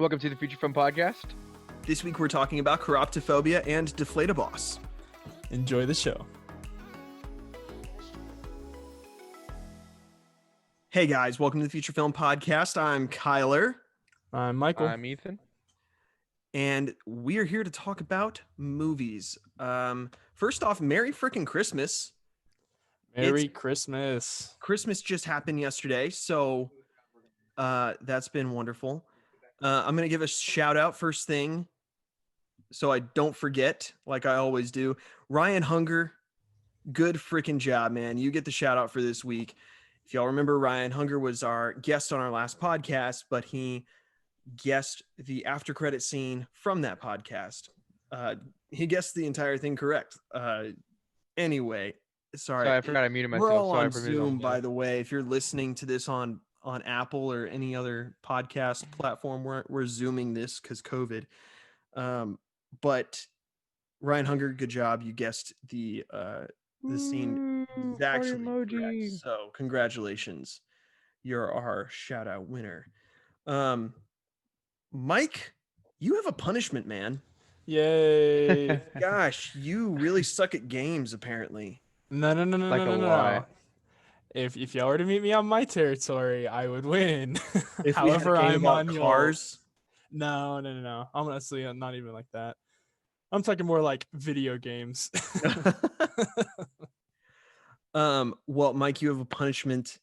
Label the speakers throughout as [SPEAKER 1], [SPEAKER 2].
[SPEAKER 1] Welcome to the Future Film Podcast.
[SPEAKER 2] This week we're talking about chiroptophobia and Deflataboss.
[SPEAKER 3] Enjoy the show.
[SPEAKER 2] Hey guys, welcome to the Future Film Podcast. I'm Kyler,
[SPEAKER 3] I'm Michael.
[SPEAKER 1] I'm Ethan.
[SPEAKER 2] and we are here to talk about movies. First off, Merry frickin' Christmas.
[SPEAKER 3] Merry Christmas.
[SPEAKER 2] Christmas just happened yesterday, so that's been wonderful. I'm going to give a shout out first thing so I don't forget, like I always do. Ryan Hunger, good freaking job, man. You get the shout out for this week. If y'all remember, Ryan Hunger was our guest on our last podcast, but he guessed the after credit scene from that podcast. He guessed the entire thing correct. Anyway, sorry,
[SPEAKER 1] I forgot I muted myself.
[SPEAKER 2] we're all
[SPEAKER 1] Sorry
[SPEAKER 2] on
[SPEAKER 1] for
[SPEAKER 2] Zoom, by the way. If you're listening to this on Apple or any other podcast platform, we're zooming this because COVID. But Ryan Hunger, good job. You guessed the scene exactly correct. So congratulations. You're our shout out winner. Mike, you have a punishment, man.
[SPEAKER 3] Yay.
[SPEAKER 2] Gosh, you really suck at games, apparently.
[SPEAKER 3] No.
[SPEAKER 1] Like a lot.
[SPEAKER 3] If y'all were to meet me on my territory, I would win.
[SPEAKER 2] If we had a
[SPEAKER 3] However,
[SPEAKER 2] game
[SPEAKER 3] I'm
[SPEAKER 2] about
[SPEAKER 3] on
[SPEAKER 2] cars.
[SPEAKER 3] No. I'm honestly not even like that. I'm talking more like video games.
[SPEAKER 2] Well, Mike, you have a punishment,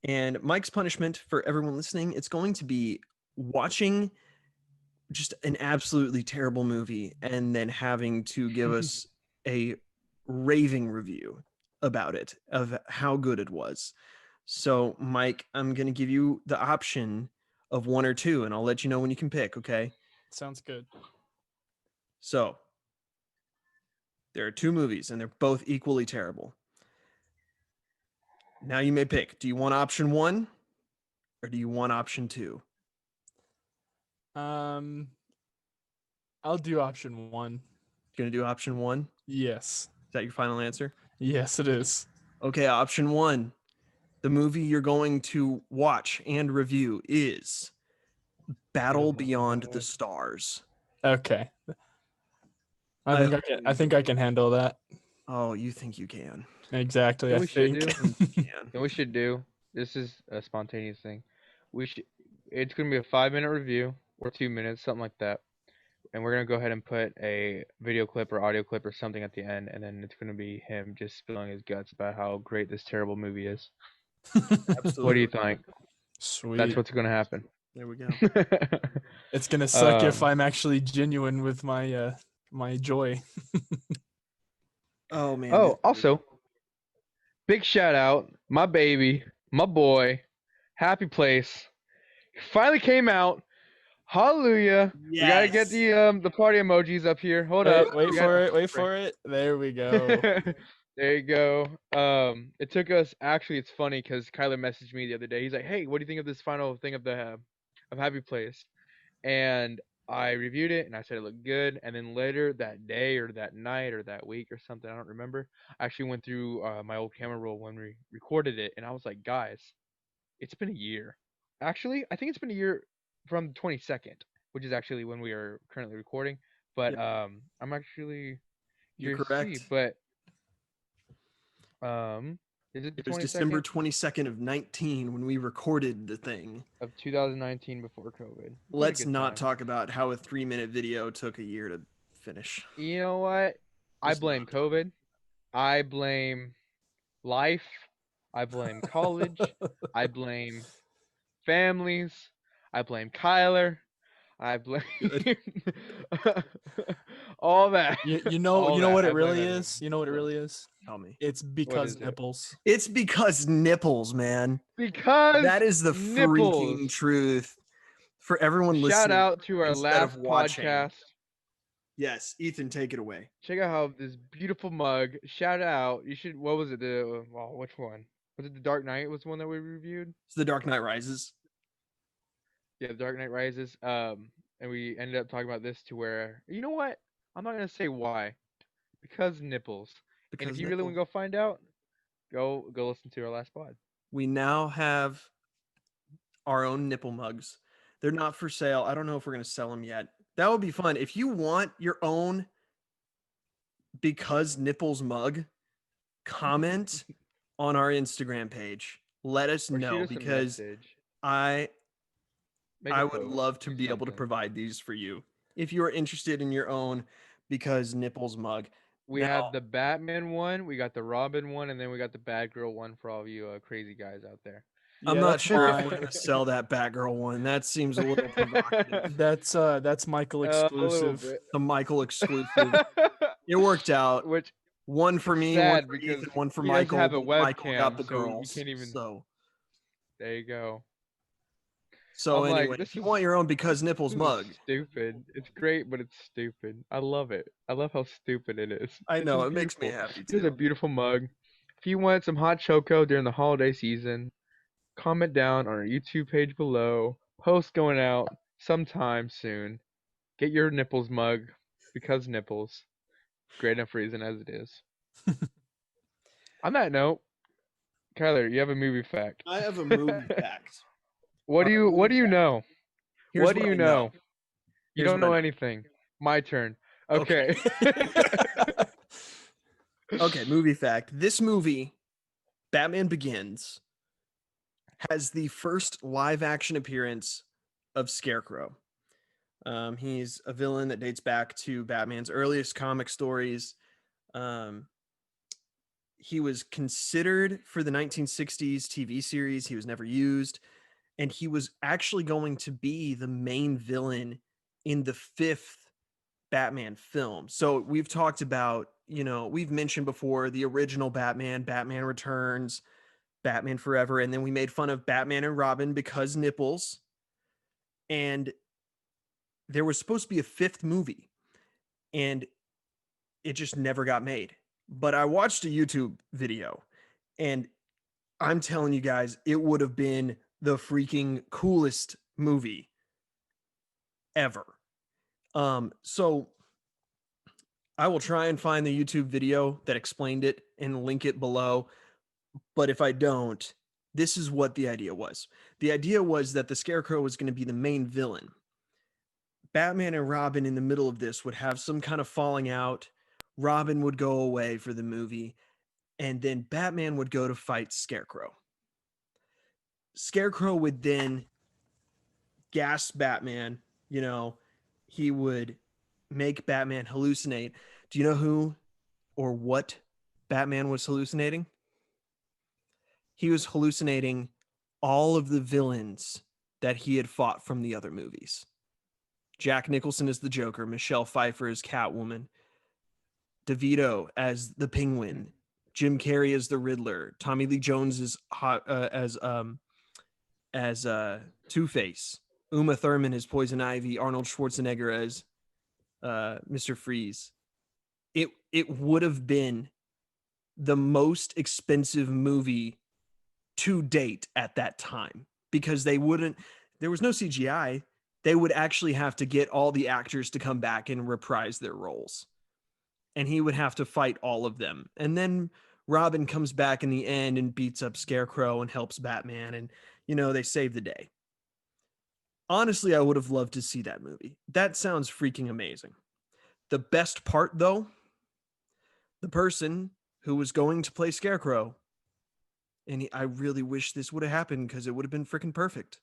[SPEAKER 2] and Mike's punishment for everyone listening, it's going to be watching just an absolutely terrible movie and then having to give us a raving review about it, of how good it was. So, Mike, I'm going to give you the option of one or two, and I'll let you know when you can pick, okay?
[SPEAKER 3] Sounds good.
[SPEAKER 2] So, there are two movies, and they're both equally terrible. Now you may pick. Do you want option one, or do you want option two?
[SPEAKER 3] I'll do option one.
[SPEAKER 2] You're going to do option one?
[SPEAKER 3] Yes.
[SPEAKER 2] Is that your final answer?
[SPEAKER 3] Yes, it is.
[SPEAKER 2] Okay, option one. The movie you're going to watch and review is Battle Beyond the Stars.
[SPEAKER 3] Okay. I think I can handle that.
[SPEAKER 2] Oh, you think you can?
[SPEAKER 3] Exactly.
[SPEAKER 1] What
[SPEAKER 3] I
[SPEAKER 1] we should
[SPEAKER 3] think.
[SPEAKER 1] do?
[SPEAKER 2] Can.
[SPEAKER 1] What we should do? This is a spontaneous thing. It's gonna be a 5-minute review or 2 minutes, something like that. And we're gonna go ahead and put a video clip or audio clip or something at the end, and then it's gonna be him just spilling his guts about how great this terrible movie is.
[SPEAKER 2] Absolutely.
[SPEAKER 1] What do you think?
[SPEAKER 3] Sweet.
[SPEAKER 1] That's what's gonna happen.
[SPEAKER 2] There we go.
[SPEAKER 3] It's gonna suck if
[SPEAKER 1] Um,
[SPEAKER 3] I'm actually genuine with my my joy.
[SPEAKER 2] Oh, man.
[SPEAKER 1] Oh, also, big shout out, my baby, my boy, Happy Place, finally came out. Hallelujah! We gotta get the party emojis up here. Hold up.
[SPEAKER 3] Wait
[SPEAKER 1] We
[SPEAKER 3] for
[SPEAKER 1] got-
[SPEAKER 3] it. Wait for it. There we go.
[SPEAKER 1] There you go. It took us. Actually, it's funny because Kyler messaged me the other day. He's like, "Hey, what do you think of this final thing of the of Happy Place?" And I reviewed it and I said it looked good. And then later that day or that night or that week or something, I don't remember. I actually went through my old camera roll when we recorded it, and I was like, "Guys, it's been a year." Actually, I think it's been a year from the 22nd, which is actually when we are currently recording. But I'm actually
[SPEAKER 2] You're
[SPEAKER 1] curious
[SPEAKER 2] correct.
[SPEAKER 1] to see, but is it the
[SPEAKER 2] It was
[SPEAKER 1] 22nd
[SPEAKER 2] December 22nd of 19 when we recorded the thing.
[SPEAKER 1] of 2019 before COVID? What a
[SPEAKER 2] Let's
[SPEAKER 1] good
[SPEAKER 2] not
[SPEAKER 1] time.
[SPEAKER 2] talk about how a 3-minute video took a year to finish.
[SPEAKER 1] You know what? I
[SPEAKER 2] Just
[SPEAKER 1] blame
[SPEAKER 2] not.
[SPEAKER 1] COVID. I blame life. I blame college. I blame families. I blame Kyler. I blame all that.
[SPEAKER 3] You know
[SPEAKER 1] All that.
[SPEAKER 3] what
[SPEAKER 1] I
[SPEAKER 3] it
[SPEAKER 1] blame
[SPEAKER 3] really
[SPEAKER 1] everyone.
[SPEAKER 3] is. You know what it really is.
[SPEAKER 2] Tell me.
[SPEAKER 3] It's because
[SPEAKER 1] is it?
[SPEAKER 3] nipples.
[SPEAKER 2] It's because nipples, man.
[SPEAKER 1] Because
[SPEAKER 2] That is the
[SPEAKER 1] nipples.
[SPEAKER 2] freaking truth. For everyone listening.
[SPEAKER 1] Shout out to our
[SPEAKER 2] instead of
[SPEAKER 1] last
[SPEAKER 2] watching.
[SPEAKER 1] podcast.
[SPEAKER 2] Yes, Ethan, take it away.
[SPEAKER 1] Check out how this beautiful mug. Shout out. You should. What was it? Which one? Was it the Dark Knight? Was the one that we reviewed?
[SPEAKER 2] It's The Dark Knight Rises.
[SPEAKER 1] Yeah, the Dark Knight Rises. And we ended up talking about this to where, you know what? I'm not gonna say why. Because nipples. And if you really want to go find out, go listen to our last pod.
[SPEAKER 2] We now have our own nipple mugs They're not for sale. I don't know if we're going to sell them yet. That would be fun. If you want your own Because Nipples mug, comment on our Instagram page. Let us
[SPEAKER 1] Or shoot
[SPEAKER 2] know,
[SPEAKER 1] us a
[SPEAKER 2] because
[SPEAKER 1] message.
[SPEAKER 2] I
[SPEAKER 1] Make a
[SPEAKER 2] I would
[SPEAKER 1] post.
[SPEAKER 2] love to
[SPEAKER 1] Do
[SPEAKER 2] be able to
[SPEAKER 1] something.
[SPEAKER 2] provide these for you if you are interested in your own Because Nipples mug.
[SPEAKER 1] We
[SPEAKER 2] Now,
[SPEAKER 1] have the Batman one, we got the Robin one, and then we got the Batgirl one for all of you crazy guys out there.
[SPEAKER 2] I'm
[SPEAKER 3] Yeah,
[SPEAKER 2] not
[SPEAKER 3] that's
[SPEAKER 2] sure if we're
[SPEAKER 3] mine.
[SPEAKER 2] going to sell that Batgirl one. That seems a little provocative.
[SPEAKER 3] That's Michael
[SPEAKER 1] A little
[SPEAKER 3] exclusive.
[SPEAKER 1] bit.
[SPEAKER 2] The Michael exclusive. It worked out.
[SPEAKER 1] Which
[SPEAKER 2] One for
[SPEAKER 1] it's
[SPEAKER 2] me, one
[SPEAKER 1] sad
[SPEAKER 2] for
[SPEAKER 1] because
[SPEAKER 2] Ethan, one for
[SPEAKER 1] he doesn't
[SPEAKER 2] Michael,
[SPEAKER 1] have a
[SPEAKER 2] but Michael got
[SPEAKER 1] webcam,
[SPEAKER 2] the
[SPEAKER 1] so you
[SPEAKER 2] girls.
[SPEAKER 1] can't even. There you go.
[SPEAKER 2] So
[SPEAKER 1] I'm
[SPEAKER 2] anyway,
[SPEAKER 1] like,
[SPEAKER 2] if you want your own Because Nipples
[SPEAKER 1] this is
[SPEAKER 2] mug,
[SPEAKER 1] stupid. It's great, but it's stupid. I love it. I love how stupid it is.
[SPEAKER 2] I
[SPEAKER 1] It's
[SPEAKER 2] know
[SPEAKER 1] just
[SPEAKER 2] it makes me
[SPEAKER 1] beautiful.
[SPEAKER 2] happy
[SPEAKER 1] Here's a
[SPEAKER 2] too.
[SPEAKER 1] beautiful mug. If you want some hot choco during the holiday season, comment down on our YouTube page below. Post going out sometime soon. Get your nipples mug because nipples. Great enough reason as it is. On that note, Kyler, you have a movie fact.
[SPEAKER 2] I have a movie fact.
[SPEAKER 1] What
[SPEAKER 2] All
[SPEAKER 1] do
[SPEAKER 2] right,
[SPEAKER 1] you
[SPEAKER 2] movie
[SPEAKER 1] know?
[SPEAKER 2] fact. Here's
[SPEAKER 1] What do
[SPEAKER 2] what
[SPEAKER 1] you
[SPEAKER 2] I know.
[SPEAKER 1] know? You
[SPEAKER 2] Here's
[SPEAKER 1] don't
[SPEAKER 2] what I
[SPEAKER 1] know
[SPEAKER 2] know.
[SPEAKER 1] anything. My turn.
[SPEAKER 2] Okay.
[SPEAKER 1] Okay.
[SPEAKER 2] Okay, movie fact. This movie, Batman Begins, has the first live action appearance of Scarecrow. He's a villain that dates back to Batman's earliest comic stories. Um, he was considered for the 1960s TV series. He was never used. And he was actually going to be the main villain in the fifth Batman film. So we've talked about, we've mentioned before the original Batman, Batman Returns, Batman Forever, and then we made fun of Batman and Robin because nipples. And there was supposed to be a fifth movie, and it just never got made. But I watched a YouTube video, and I'm telling you guys, it would have been the freaking coolest movie ever. So I will try and find the YouTube video that explained it and link it below. But if I don't, this is what the idea was. The idea was that the Scarecrow was going to be the main villain. Batman and Robin in the middle of this would have some kind of falling out. Robin would go away for the movie, and then Batman would go to fight Scarecrow. Scarecrow would then gas Batman, he would make Batman hallucinate. Do you know who or what Batman was hallucinating? He was hallucinating all of the villains that he had fought from the other movies. Jack Nicholson as the Joker, Michelle Pfeiffer as Catwoman, DeVito as the Penguin, Jim Carrey as the Riddler, Tommy Lee Jones as Two-Face, Uma Thurman as Poison Ivy, Arnold Schwarzenegger as Mr. Freeze. It would have been the most expensive movie to date at that time, because there was no CGI. They would actually have to get all the actors to come back and reprise their roles. And he would have to fight all of them. And then Robin comes back in the end and beats up Scarecrow and helps Batman. And, they save the day. Honestly, I would have loved to see that movie. That sounds freaking amazing. The best part, though, the person who was going to play Scarecrow, and I really wish this would have happened because it would have been freaking perfect,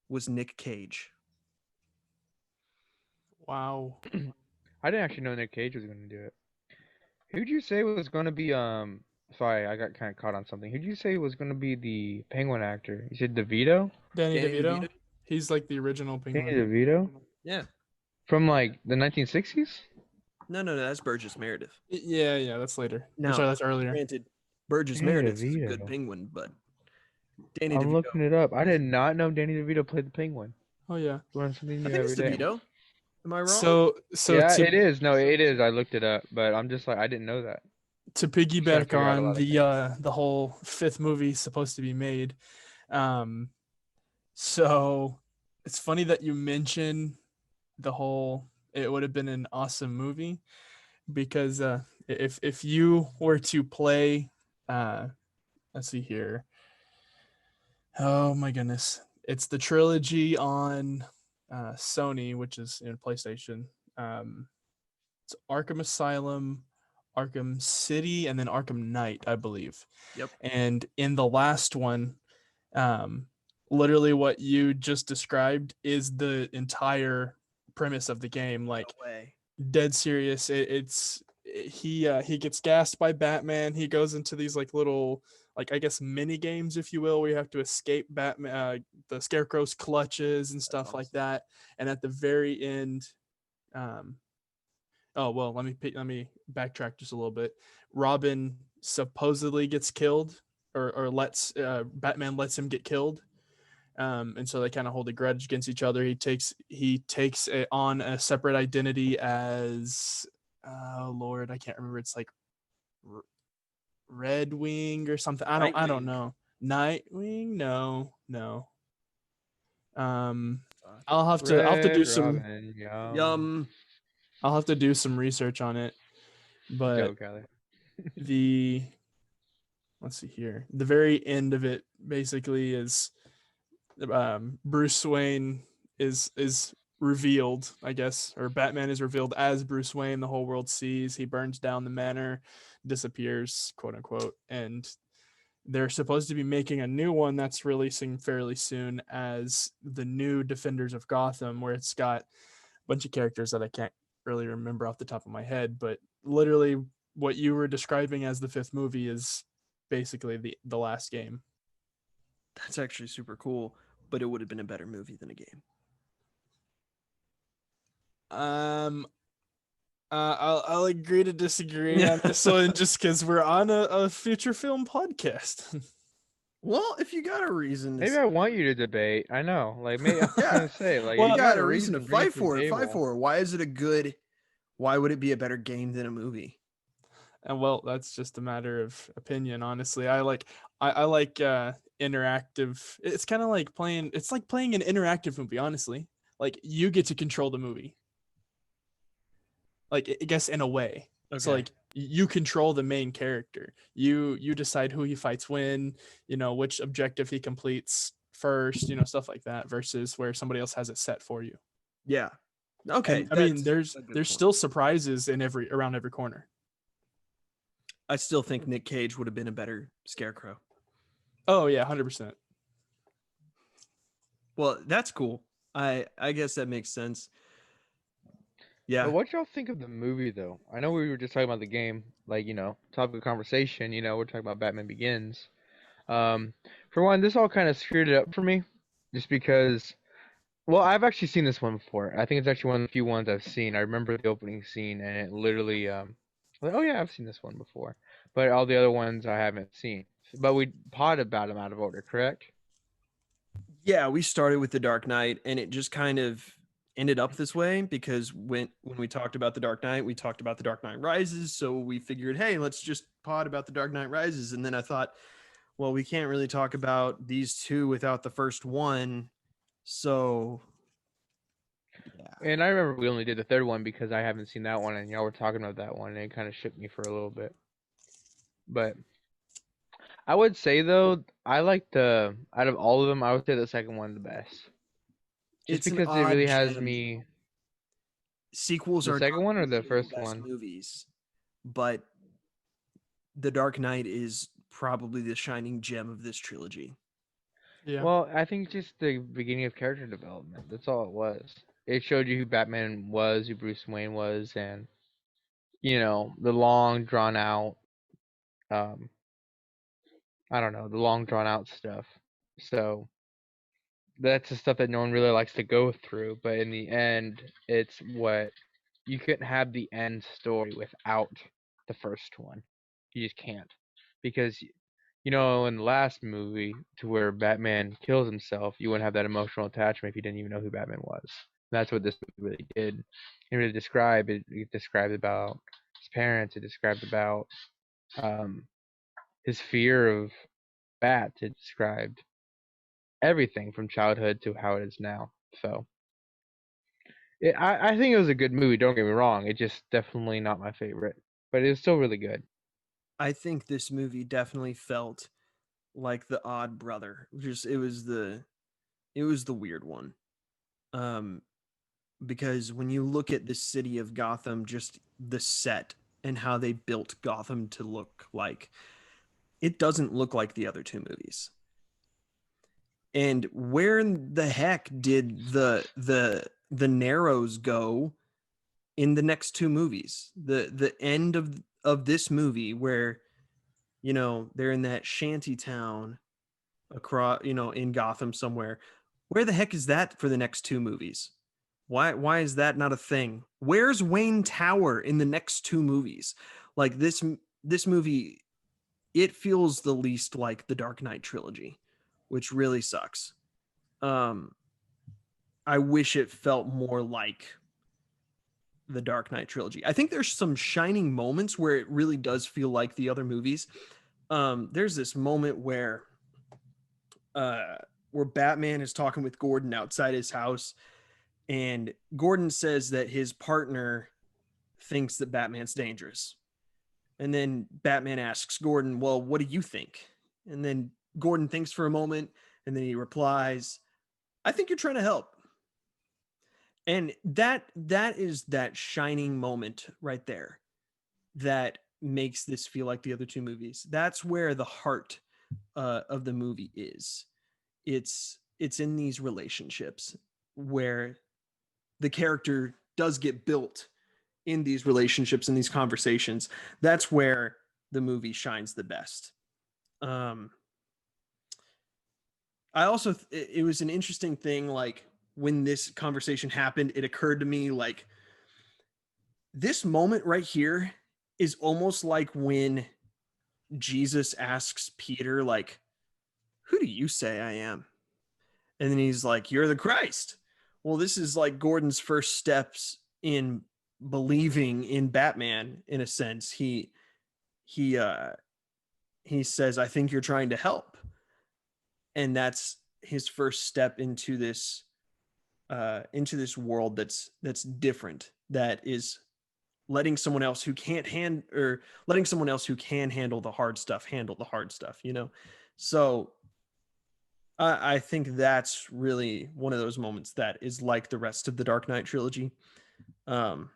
[SPEAKER 2] was Nick Cage.
[SPEAKER 3] Wow.
[SPEAKER 1] I didn't actually know Nick Cage was going to do it. Who'd you say was going to be sorry, I got kind of caught on something. Who'd you say was going to be the Penguin actor? You said DeVito?
[SPEAKER 3] Danny
[SPEAKER 2] Danny
[SPEAKER 3] DeVito?
[SPEAKER 2] DeVito?
[SPEAKER 3] He's like the original
[SPEAKER 1] Danny
[SPEAKER 3] Penguin.
[SPEAKER 1] DeVito?
[SPEAKER 2] Yeah.
[SPEAKER 1] From like the 1960s?
[SPEAKER 2] No, that's Burgess Meredith.
[SPEAKER 3] Yeah, that's later.
[SPEAKER 2] No,
[SPEAKER 3] Sorry, that's earlier.
[SPEAKER 2] granted, Burgess
[SPEAKER 1] Danny
[SPEAKER 2] Meredith is a good
[SPEAKER 1] DeVito.
[SPEAKER 2] Penguin, but Danny
[SPEAKER 1] I'm
[SPEAKER 2] DeVito.
[SPEAKER 1] looking it up. I did not know Danny DeVito played the Penguin.
[SPEAKER 3] Oh yeah.
[SPEAKER 1] Learn something
[SPEAKER 2] I
[SPEAKER 1] new
[SPEAKER 2] think
[SPEAKER 1] every
[SPEAKER 2] it's
[SPEAKER 1] day.
[SPEAKER 2] DeVito. Am I wrong?
[SPEAKER 3] So
[SPEAKER 1] Yeah,
[SPEAKER 3] to
[SPEAKER 1] it is. No, it is. I looked it up, but I'm just like I didn't know that.
[SPEAKER 3] to
[SPEAKER 1] Trying to
[SPEAKER 3] piggyback
[SPEAKER 1] figure out a
[SPEAKER 3] on
[SPEAKER 1] lot of things.
[SPEAKER 3] the whole fifth movie supposed to be made. So it's funny that you mention the whole it would have been an awesome movie, because if you were to play let's see here. Oh my goodness. It's the trilogy on Sony, which is in PlayStation. It's Arkham Asylum, Arkham City, and then Arkham Knight, I believe.
[SPEAKER 2] Yep.
[SPEAKER 3] And in the last one, literally what you just described is the entire premise of the game. Like,
[SPEAKER 2] No way.
[SPEAKER 3] dead serious. He gets gassed by Batman. He goes into these like little, like, I guess mini games, if you will, where you have to escape Batman, the Scarecrow's clutches and stuff like that. And at the very end, oh well, let me backtrack just a little bit. Robin supposedly gets killed, or lets Batman lets him get killed. And so they kind of hold a grudge against each other. He takes on a separate identity as, oh Lord, I can't remember. It's like Red Wing or something. I don't know. Nightwing? No. I'll have to do
[SPEAKER 1] Red
[SPEAKER 3] some
[SPEAKER 1] Robin,
[SPEAKER 2] Yum.
[SPEAKER 3] I'll have to do some research on it. But
[SPEAKER 1] Go, Kelly.
[SPEAKER 3] the let's see here. The very end of it basically is Bruce Wayne is revealed, I guess, or Batman is revealed as Bruce Wayne. The whole world sees. He burns down the manor, disappears, quote unquote, and they're supposed to be making a new one that's releasing fairly soon as the new Defenders of Gotham, where it's got a bunch of characters that I can't really remember off the top of my head, but literally what you were describing as the fifth movie is basically the last game.
[SPEAKER 2] That's actually super cool, but it would have been a better movie than a game.
[SPEAKER 3] I'll agree to disagree on this one just because we're on a feature film podcast.
[SPEAKER 2] Well, if you got a reason,
[SPEAKER 1] Maybe I want you to debate. I know, like maybe I was
[SPEAKER 2] Yeah.
[SPEAKER 1] gonna say, like,
[SPEAKER 3] Well,
[SPEAKER 2] you
[SPEAKER 1] if
[SPEAKER 2] got a reason to
[SPEAKER 1] bring it
[SPEAKER 2] fight
[SPEAKER 1] the
[SPEAKER 2] for it. Fight
[SPEAKER 1] table.
[SPEAKER 2] for it. Why is it a good? Why would it be a better game than a movie?
[SPEAKER 3] And well, that's just a matter of opinion, honestly. I like interactive. It's kind of like playing. It's like playing an interactive movie, honestly. Like, you get to control the movie. Like, I guess in a way. So like you control the main character. You decide who he fights when, which objective he completes first, stuff like that, versus where somebody else has it set for you.
[SPEAKER 2] Yeah. Okay.
[SPEAKER 3] And I mean, there's still surprises around every corner.
[SPEAKER 2] I still think Nick Cage would have been a better Scarecrow.
[SPEAKER 3] Oh yeah, 100%.
[SPEAKER 2] Well, that's cool. I guess that makes sense. Yeah.
[SPEAKER 1] But what y'all think of the movie, though? I know we were just talking about the game, like, topic of conversation. We're talking about Batman Begins. For one, this all kind of screwed it up for me, just because. Well, I've actually seen this one before. I think it's actually one of the few ones I've seen. I remember the opening scene, and it literally, like, oh yeah, I've seen this one before. But all the other ones I haven't seen. But we potted about them out of order, correct?
[SPEAKER 2] Yeah, we started with The Dark Knight, and it just kind of ended up this way because when we talked about The Dark Knight, we talked about The Dark Knight Rises. So we figured, hey, let's just pod about The Dark Knight Rises. And then I thought, well, we can't really talk about these two without the first one. So, yeah.
[SPEAKER 1] And I remember we only did the third one because I haven't seen that one, and y'all were talking about that one, and it kind of shook me for a little bit. But I would say, though, I like out of all of them, I would say the second one the best. Just
[SPEAKER 2] It's
[SPEAKER 1] because it really has me.
[SPEAKER 2] Sequels
[SPEAKER 1] The
[SPEAKER 2] are
[SPEAKER 1] second
[SPEAKER 2] not
[SPEAKER 1] one or the
[SPEAKER 2] usually
[SPEAKER 1] first
[SPEAKER 2] best
[SPEAKER 1] one?
[SPEAKER 2] movies, but The Dark Knight is probably the shining gem of this trilogy.
[SPEAKER 3] Yeah.
[SPEAKER 1] Well, I think just the beginning of character development. That's all it was. It showed you who Batman was, who Bruce Wayne was, and the long drawn out, I don't know, the long drawn out stuff. So that's the stuff that no one really likes to go through. But in the end, it's what you couldn't have the end story without the first one. You just can't, because in the last movie, to where Batman kills himself, you wouldn't have that emotional attachment if you didn't even know who Batman was. And that's what this movie really did. It really described it. It described about his parents. It described about his fear of bats. It described everything from childhood to how it is now. So I think it was a good movie. Don't get me wrong. It's just definitely not my favorite, but it's still really good.
[SPEAKER 2] I think this movie definitely felt like the odd brother. It It was the weird one. Because when you look at the city of Gotham, just the set and how they built Gotham to look like, it doesn't look like the other two movies. And where in the heck did the Narrows go in the next two movies? The end of this movie where, you know, they're in that shanty town across, you know, in Gotham somewhere. Where the heck is that for the next two movies? Why is that not a thing? Where's Wayne Tower in the next two movies? Like this movie, it feels the least like the Dark Knight trilogy, which really sucks. I wish it felt more like the Dark Knight trilogy. I think there's some shining moments where it really does feel like the other movies. There's this moment where Batman is talking with Gordon outside his house, and Gordon says that his partner thinks that Batman's dangerous. And then Batman asks Gordon, well, what do you think? And then Gordon thinks for a moment, and then he replies, I think you're trying to help. And that is that shining moment right there that makes this feel like the other two movies. That's where the heart of the movie is. It's in these relationships where the character does get built in these relationships and these conversations. That's where the movie shines the best. I also, it was an interesting thing, like when this conversation happened, it occurred to me like this moment right here is almost like when Jesus asks Peter, like, who do you say I am? And then he's like, you're the Christ. Well, this is like Gordon's first steps in believing in Batman, in a sense. He says, I think you're trying to help. And that's his first step into this world that's different, that is letting someone else who can handle the hard stuff, you know? So I think that's really one of those moments that is like the rest of the Dark Knight trilogy. It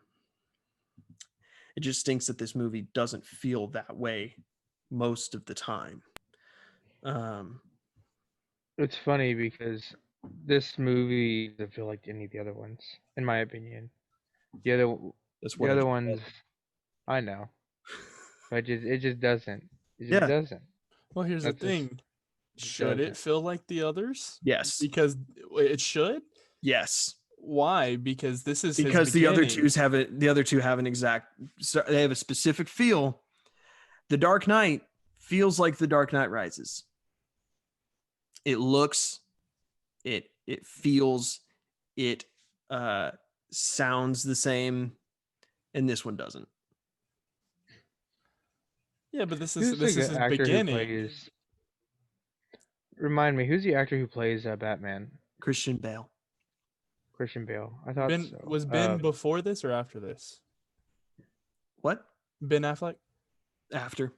[SPEAKER 2] just stinks that this movie doesn't feel that way most of the time.
[SPEAKER 1] It's funny because this movie doesn't feel like any of the other ones, in my opinion. The other ones, I know, but it just doesn't. It just
[SPEAKER 2] Yeah.
[SPEAKER 1] doesn't.
[SPEAKER 3] Well, here's the
[SPEAKER 1] That's just-
[SPEAKER 3] thing. Should it feel like the others?
[SPEAKER 2] Yes.
[SPEAKER 3] Because it should?
[SPEAKER 2] Yes.
[SPEAKER 3] Why? Because this is
[SPEAKER 2] Because
[SPEAKER 3] his
[SPEAKER 2] the other
[SPEAKER 3] beginning.
[SPEAKER 2] two have an exact, they have a specific feel. The Dark Knight feels like The Dark Knight Rises. It looks, it feels, it sounds the same, and this one doesn't.
[SPEAKER 3] Yeah, but this
[SPEAKER 1] Who's
[SPEAKER 3] is
[SPEAKER 1] the
[SPEAKER 3] his
[SPEAKER 1] actor
[SPEAKER 3] beginning.
[SPEAKER 1] who plays? Remind me, who's the actor who plays Batman?
[SPEAKER 2] Christian Bale.
[SPEAKER 1] Christian Bale. I thought so.
[SPEAKER 3] Was Ben before this or after this?
[SPEAKER 2] What?
[SPEAKER 3] Ben Affleck?
[SPEAKER 2] After.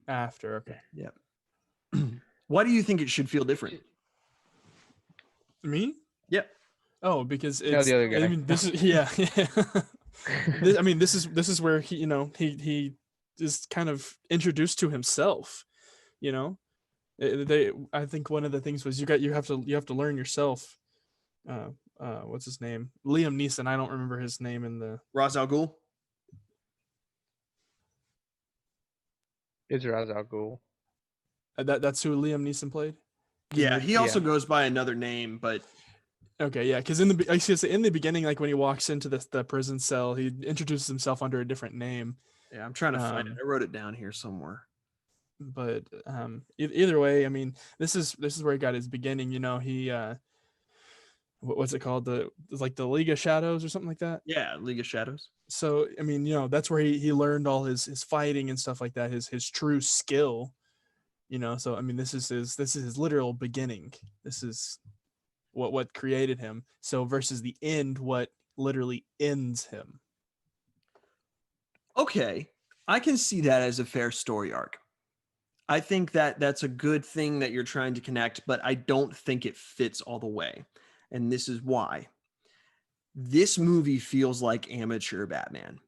[SPEAKER 3] After, okay.
[SPEAKER 2] Yep. Why do you think it should feel different?
[SPEAKER 3] Me?
[SPEAKER 2] Yep.
[SPEAKER 3] Oh, because
[SPEAKER 1] No,
[SPEAKER 3] it's.
[SPEAKER 1] the other guy.
[SPEAKER 3] I mean, this is yeah. This is where he is kind of introduced to himself. You know, I think one of the things was you have to learn yourself. What's his name? Liam Neeson. I don't remember his name in the.
[SPEAKER 2] Ra's al Ghul.
[SPEAKER 1] It's Ra's al Ghul.
[SPEAKER 3] That's who Liam Neeson played.
[SPEAKER 2] Yeah, he also goes by another name, but
[SPEAKER 3] okay, yeah, because in the beginning, like when he walks into the prison cell, he introduces himself under a different name.
[SPEAKER 2] yeah, I'm trying to find it. I wrote it down here somewhere.
[SPEAKER 3] But either way, I mean, this is where he got his beginning. You know, he what's it called? The League of Shadows or something like that.
[SPEAKER 2] Yeah, League of Shadows.
[SPEAKER 3] So I mean, you know, that's where he learned all his fighting and stuff like that. His true skill. You know, so I mean, this is his literal beginning. This is what created him. So versus the end, what literally ends him.
[SPEAKER 2] Okay, I can see that as a fair story arc. I think that that's a good thing that you're trying to connect, but I don't think it fits all the way. And this is why. This movie feels like amateur Batman.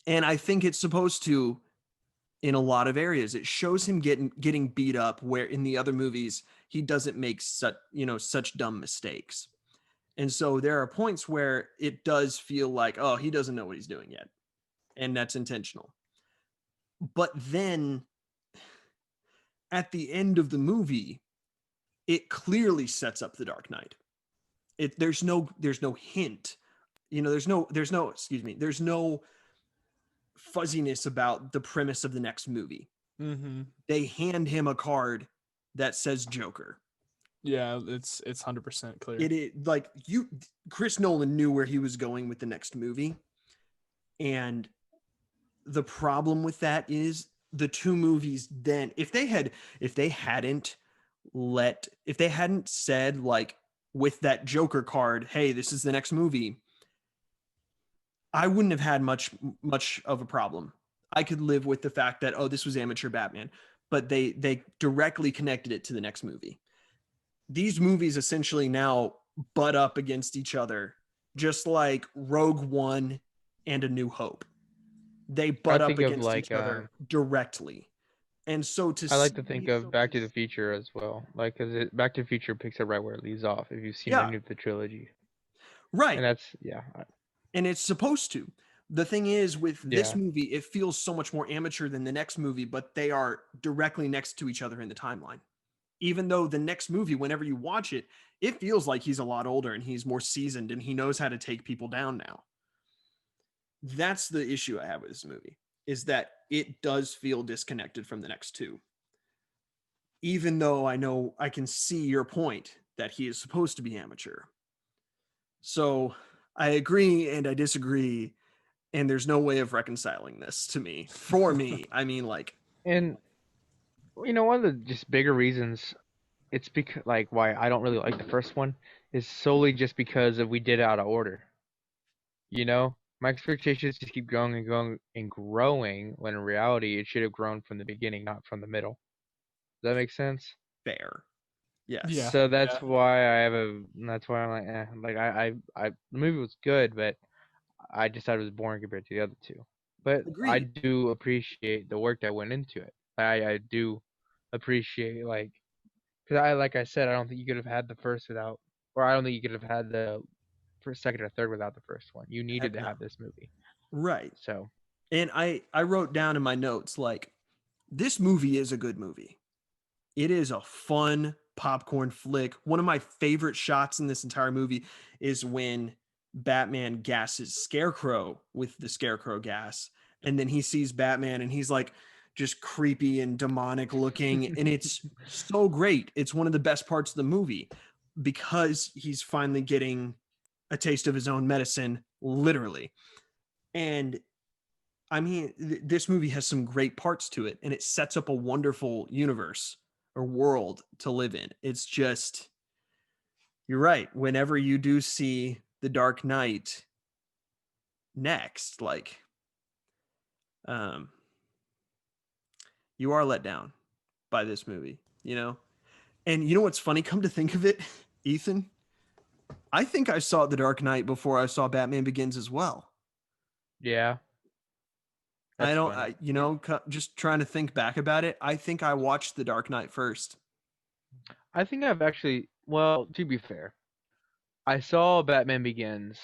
[SPEAKER 2] And I think it's supposed to in a lot of areas. It shows him getting beat up where in the other movies he doesn't make such dumb mistakes. And so there are points where it does feel like, oh, he doesn't know what he's doing yet. And that's intentional. But then at the end of the movie, it clearly sets up the Dark Knight. There's no hint. There's no fuzziness about the premise of the next movie.
[SPEAKER 3] Mm-hmm.
[SPEAKER 2] They hand him a card that says Joker.
[SPEAKER 3] Yeah, it's 100% clear.
[SPEAKER 2] It is like Chris Nolan knew where he was going with the next movie. And the problem with that is the two movies then, if they hadn't said like with that Joker card, hey, this is the next movie, I wouldn't have had much of a problem. I could live with the fact that, oh, this was amateur Batman, but they directly connected it to the next movie. These movies essentially now butt up against each other, just like Rogue One and A New Hope. They butt up against each other directly. And so
[SPEAKER 1] I like to think of Back to the Future as well, like because Back to the Future picks up right where it leaves off. If you've seen any of the trilogy,
[SPEAKER 2] right?
[SPEAKER 1] And that's
[SPEAKER 2] and it's supposed to. The thing is, with this movie, it feels so much more amateur than the next movie, but they are directly next to each other in the timeline. Even though the next movie, whenever you watch it, it feels like he's a lot older and he's more seasoned and he knows how to take people down now. That's the issue I have with this movie, is that it does feel disconnected from the next two. Even though I know I can see your point that he is supposed to be amateur. So I agree and I disagree, and there's no way of reconciling this to me. For me, I mean, like,
[SPEAKER 1] and one of the just bigger reasons it's because like why I don't really like the first one is solely just because we did it out of order. My expectations just keep growing and growing and growing when in reality it should have grown from the beginning, not from the middle. Does that make sense?
[SPEAKER 2] Fair. Yes.
[SPEAKER 3] Yeah.
[SPEAKER 1] So that's why that's why I'm like, the movie was good, but I just thought it was boring compared to the other two. But
[SPEAKER 2] Agreed.
[SPEAKER 1] I do appreciate the work that went into it. I do appreciate because like I said, I don't think you could have had the first without, or I don't think you could have had the first, second, or third without the first one. You needed to have this movie.
[SPEAKER 2] Right.
[SPEAKER 1] So.
[SPEAKER 2] And I wrote down in my notes, like, this movie is a good movie. It is a fun popcorn flick. One of my favorite shots in this entire movie is when Batman gasses Scarecrow with the Scarecrow gas. And then he sees Batman and he's like just creepy and demonic looking. And it's so great. It's one of the best parts of the movie because he's finally getting a taste of his own medicine, literally. And I mean, this movie has some great parts to it, and it sets up a wonderful universe or world to live in. It's just, you're right. Whenever you do see The Dark Knight next, like, you are let down by this movie, And you know what's funny? Come to think of it, Ethan, I think I saw The Dark Knight before I saw Batman Begins as well.
[SPEAKER 1] Yeah.
[SPEAKER 2] Just trying to think back about it. I think I watched The Dark Knight first.
[SPEAKER 1] I think I've actually, well, to be fair, I saw Batman Begins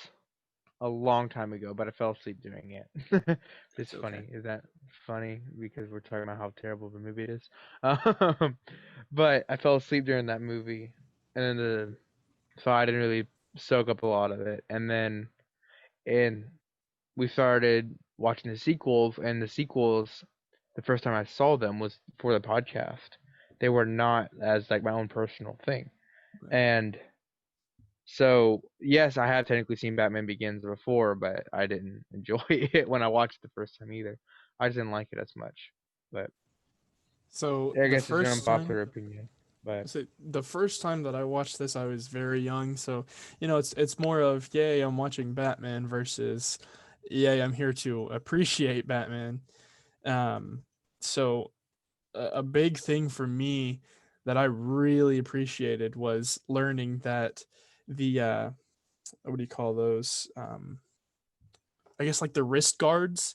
[SPEAKER 1] a long time ago, but I fell asleep during it. It's funny. Is that funny? Because we're talking about how terrible the movie it is. But I fell asleep during that movie, and then so I didn't really soak up a lot of it. And we started watching the sequels, and the sequels, the first time I saw them was for the podcast. They were not as like my own personal thing, and so yes, I have technically seen Batman Begins before, but I didn't enjoy it when I watched it the first time either. I just didn't like it as much. But
[SPEAKER 3] so
[SPEAKER 1] I guess it's an
[SPEAKER 3] first
[SPEAKER 1] unpopular opinion. But
[SPEAKER 3] so the first time that I watched this, I was very young. So, it's more of, yay, I'm watching Batman versus, yay, I'm here to appreciate Batman. So a big thing for me that I really appreciated was learning that the what do you call those? I guess like the wrist guards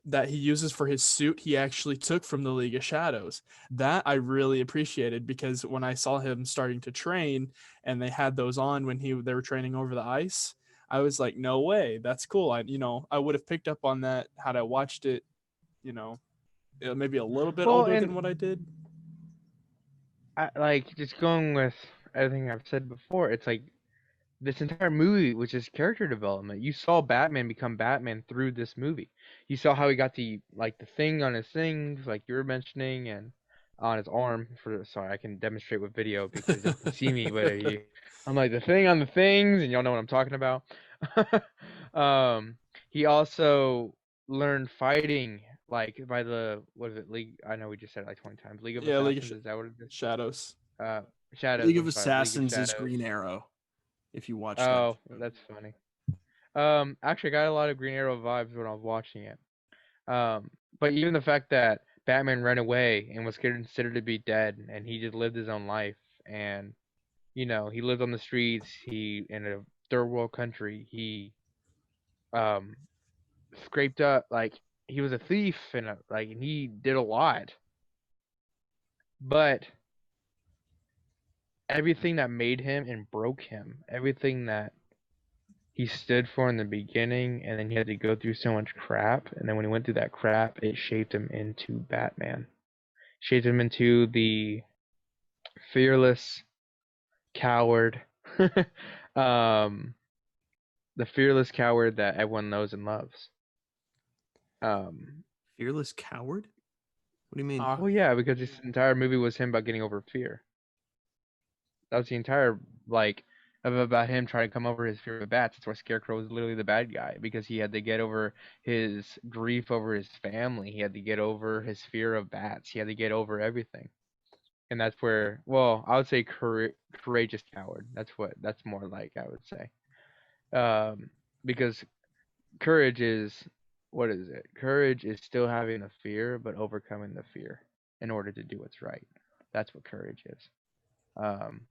[SPEAKER 3] that he uses for his suit, he actually took from the League of Shadows. That I really appreciated because when I saw him starting to train and they had those on when they were training over the ice, I was like, no way, that's cool. I would have picked up on that had I watched it, you know, maybe a little bit
[SPEAKER 1] Well,
[SPEAKER 3] older than
[SPEAKER 1] and
[SPEAKER 3] what I did.
[SPEAKER 1] like just going with everything I've said before, it's like this entire movie was just character development. You saw Batman become Batman through this movie. You saw how he got the thing on his things, like you were mentioning, and on his arm. Sorry, I can demonstrate with video because y'all can see me, but I'm like the thing on the things, and y'all know what I'm talking about. um, he also learned fighting like by the what is it League? I know we just said it like 20 times. League of
[SPEAKER 3] Yeah, League of
[SPEAKER 1] Assassins, is that what it is?
[SPEAKER 3] Shadows.
[SPEAKER 1] Uh, Shadows.
[SPEAKER 2] League of
[SPEAKER 1] I'm sorry, League of
[SPEAKER 2] Assassins is
[SPEAKER 1] Shadows.
[SPEAKER 2] Green Arrow. If you watch that
[SPEAKER 1] Oh,
[SPEAKER 2] show.
[SPEAKER 1] that's funny. Actually, I got a lot of Green Arrow vibes when I was watching it. Um, but even the fact that Batman ran away and was considered to be dead, and he just lived his own life, and he lived on the streets. He in a third world country. He um scraped up like he was a thief and he did a lot, but everything that made him and broke him, everything that he stood for in the beginning, and then he had to go through so much crap, and then when he went through that crap, it shaped him into Batman. Shaped him into the fearless coward, um, the fearless coward that everyone knows and loves. Um,
[SPEAKER 2] Fearless Coward? What do you mean?
[SPEAKER 3] Ah,
[SPEAKER 1] well, yeah, because this entire movie was him about getting over fear. That was the entire about him trying to come over his fear of bats. That's why Scarecrow was literally the bad guy because he had to get over his grief over his family. He had to get over his fear of bats. He had to get over everything, and that's where, well, I would say courageous coward. That's more like I would say, because courage is what is it? Courage is still having the fear but overcoming the fear in order to do what's right. That's what courage is. Um,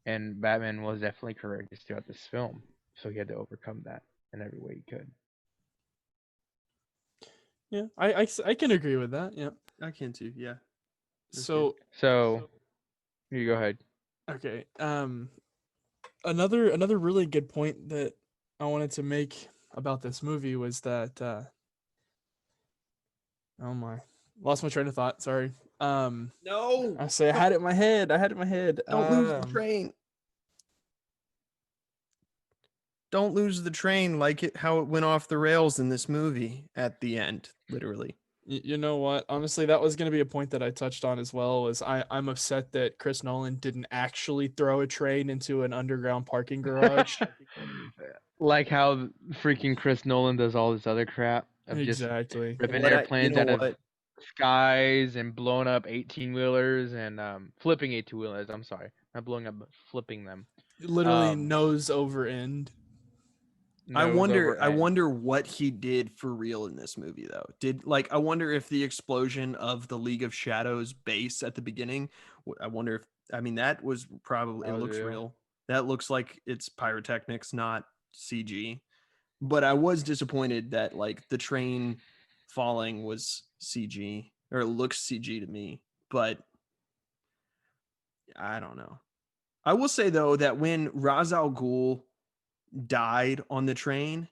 [SPEAKER 1] And Batman was definitely courageous throughout this film, so he had to overcome that in every way he could.
[SPEAKER 3] yeah, I can agree with that. Yeah.
[SPEAKER 2] I can too. Yeah. That's good.
[SPEAKER 3] So
[SPEAKER 1] So, you go ahead.
[SPEAKER 3] okay, another really good point that I wanted to make about this movie was that oh my, lost my train of thought. Sorry.
[SPEAKER 2] No,
[SPEAKER 3] I say I had it in my head. I had it in my head.
[SPEAKER 2] don't lose the train. Don't lose the train like how it went off the rails in this movie at the end, literally.
[SPEAKER 3] You know what? Honestly, that was going to be a point that I touched on as well. Was I'm upset that Chris Nolan didn't actually throw a train into an underground parking garage.
[SPEAKER 1] Like how freaking Chris Nolan does all this other crap of just
[SPEAKER 3] Exactly.
[SPEAKER 1] ripping
[SPEAKER 2] You
[SPEAKER 1] airplanes
[SPEAKER 2] know
[SPEAKER 1] out of
[SPEAKER 2] what?
[SPEAKER 1] skies and blowing up 18 wheelers and flipping 18 wheelers. I'm sorry, not blowing up, but flipping them.
[SPEAKER 3] Literally
[SPEAKER 1] Um,
[SPEAKER 3] nose over end.
[SPEAKER 1] nose over
[SPEAKER 2] I
[SPEAKER 1] end.
[SPEAKER 2] wonder what he did for real in this movie though. I wonder if the explosion of the League of Shadows base at the beginning, I wonder if I mean that was probably
[SPEAKER 1] That
[SPEAKER 2] it
[SPEAKER 1] was
[SPEAKER 2] looks
[SPEAKER 1] real.
[SPEAKER 2] real. That looks like it's pyrotechnics, not CG. But I was disappointed that like the train falling was CG or it looks CG to me, but I don't know. I will say though that when Ra's al Ghul died on the train,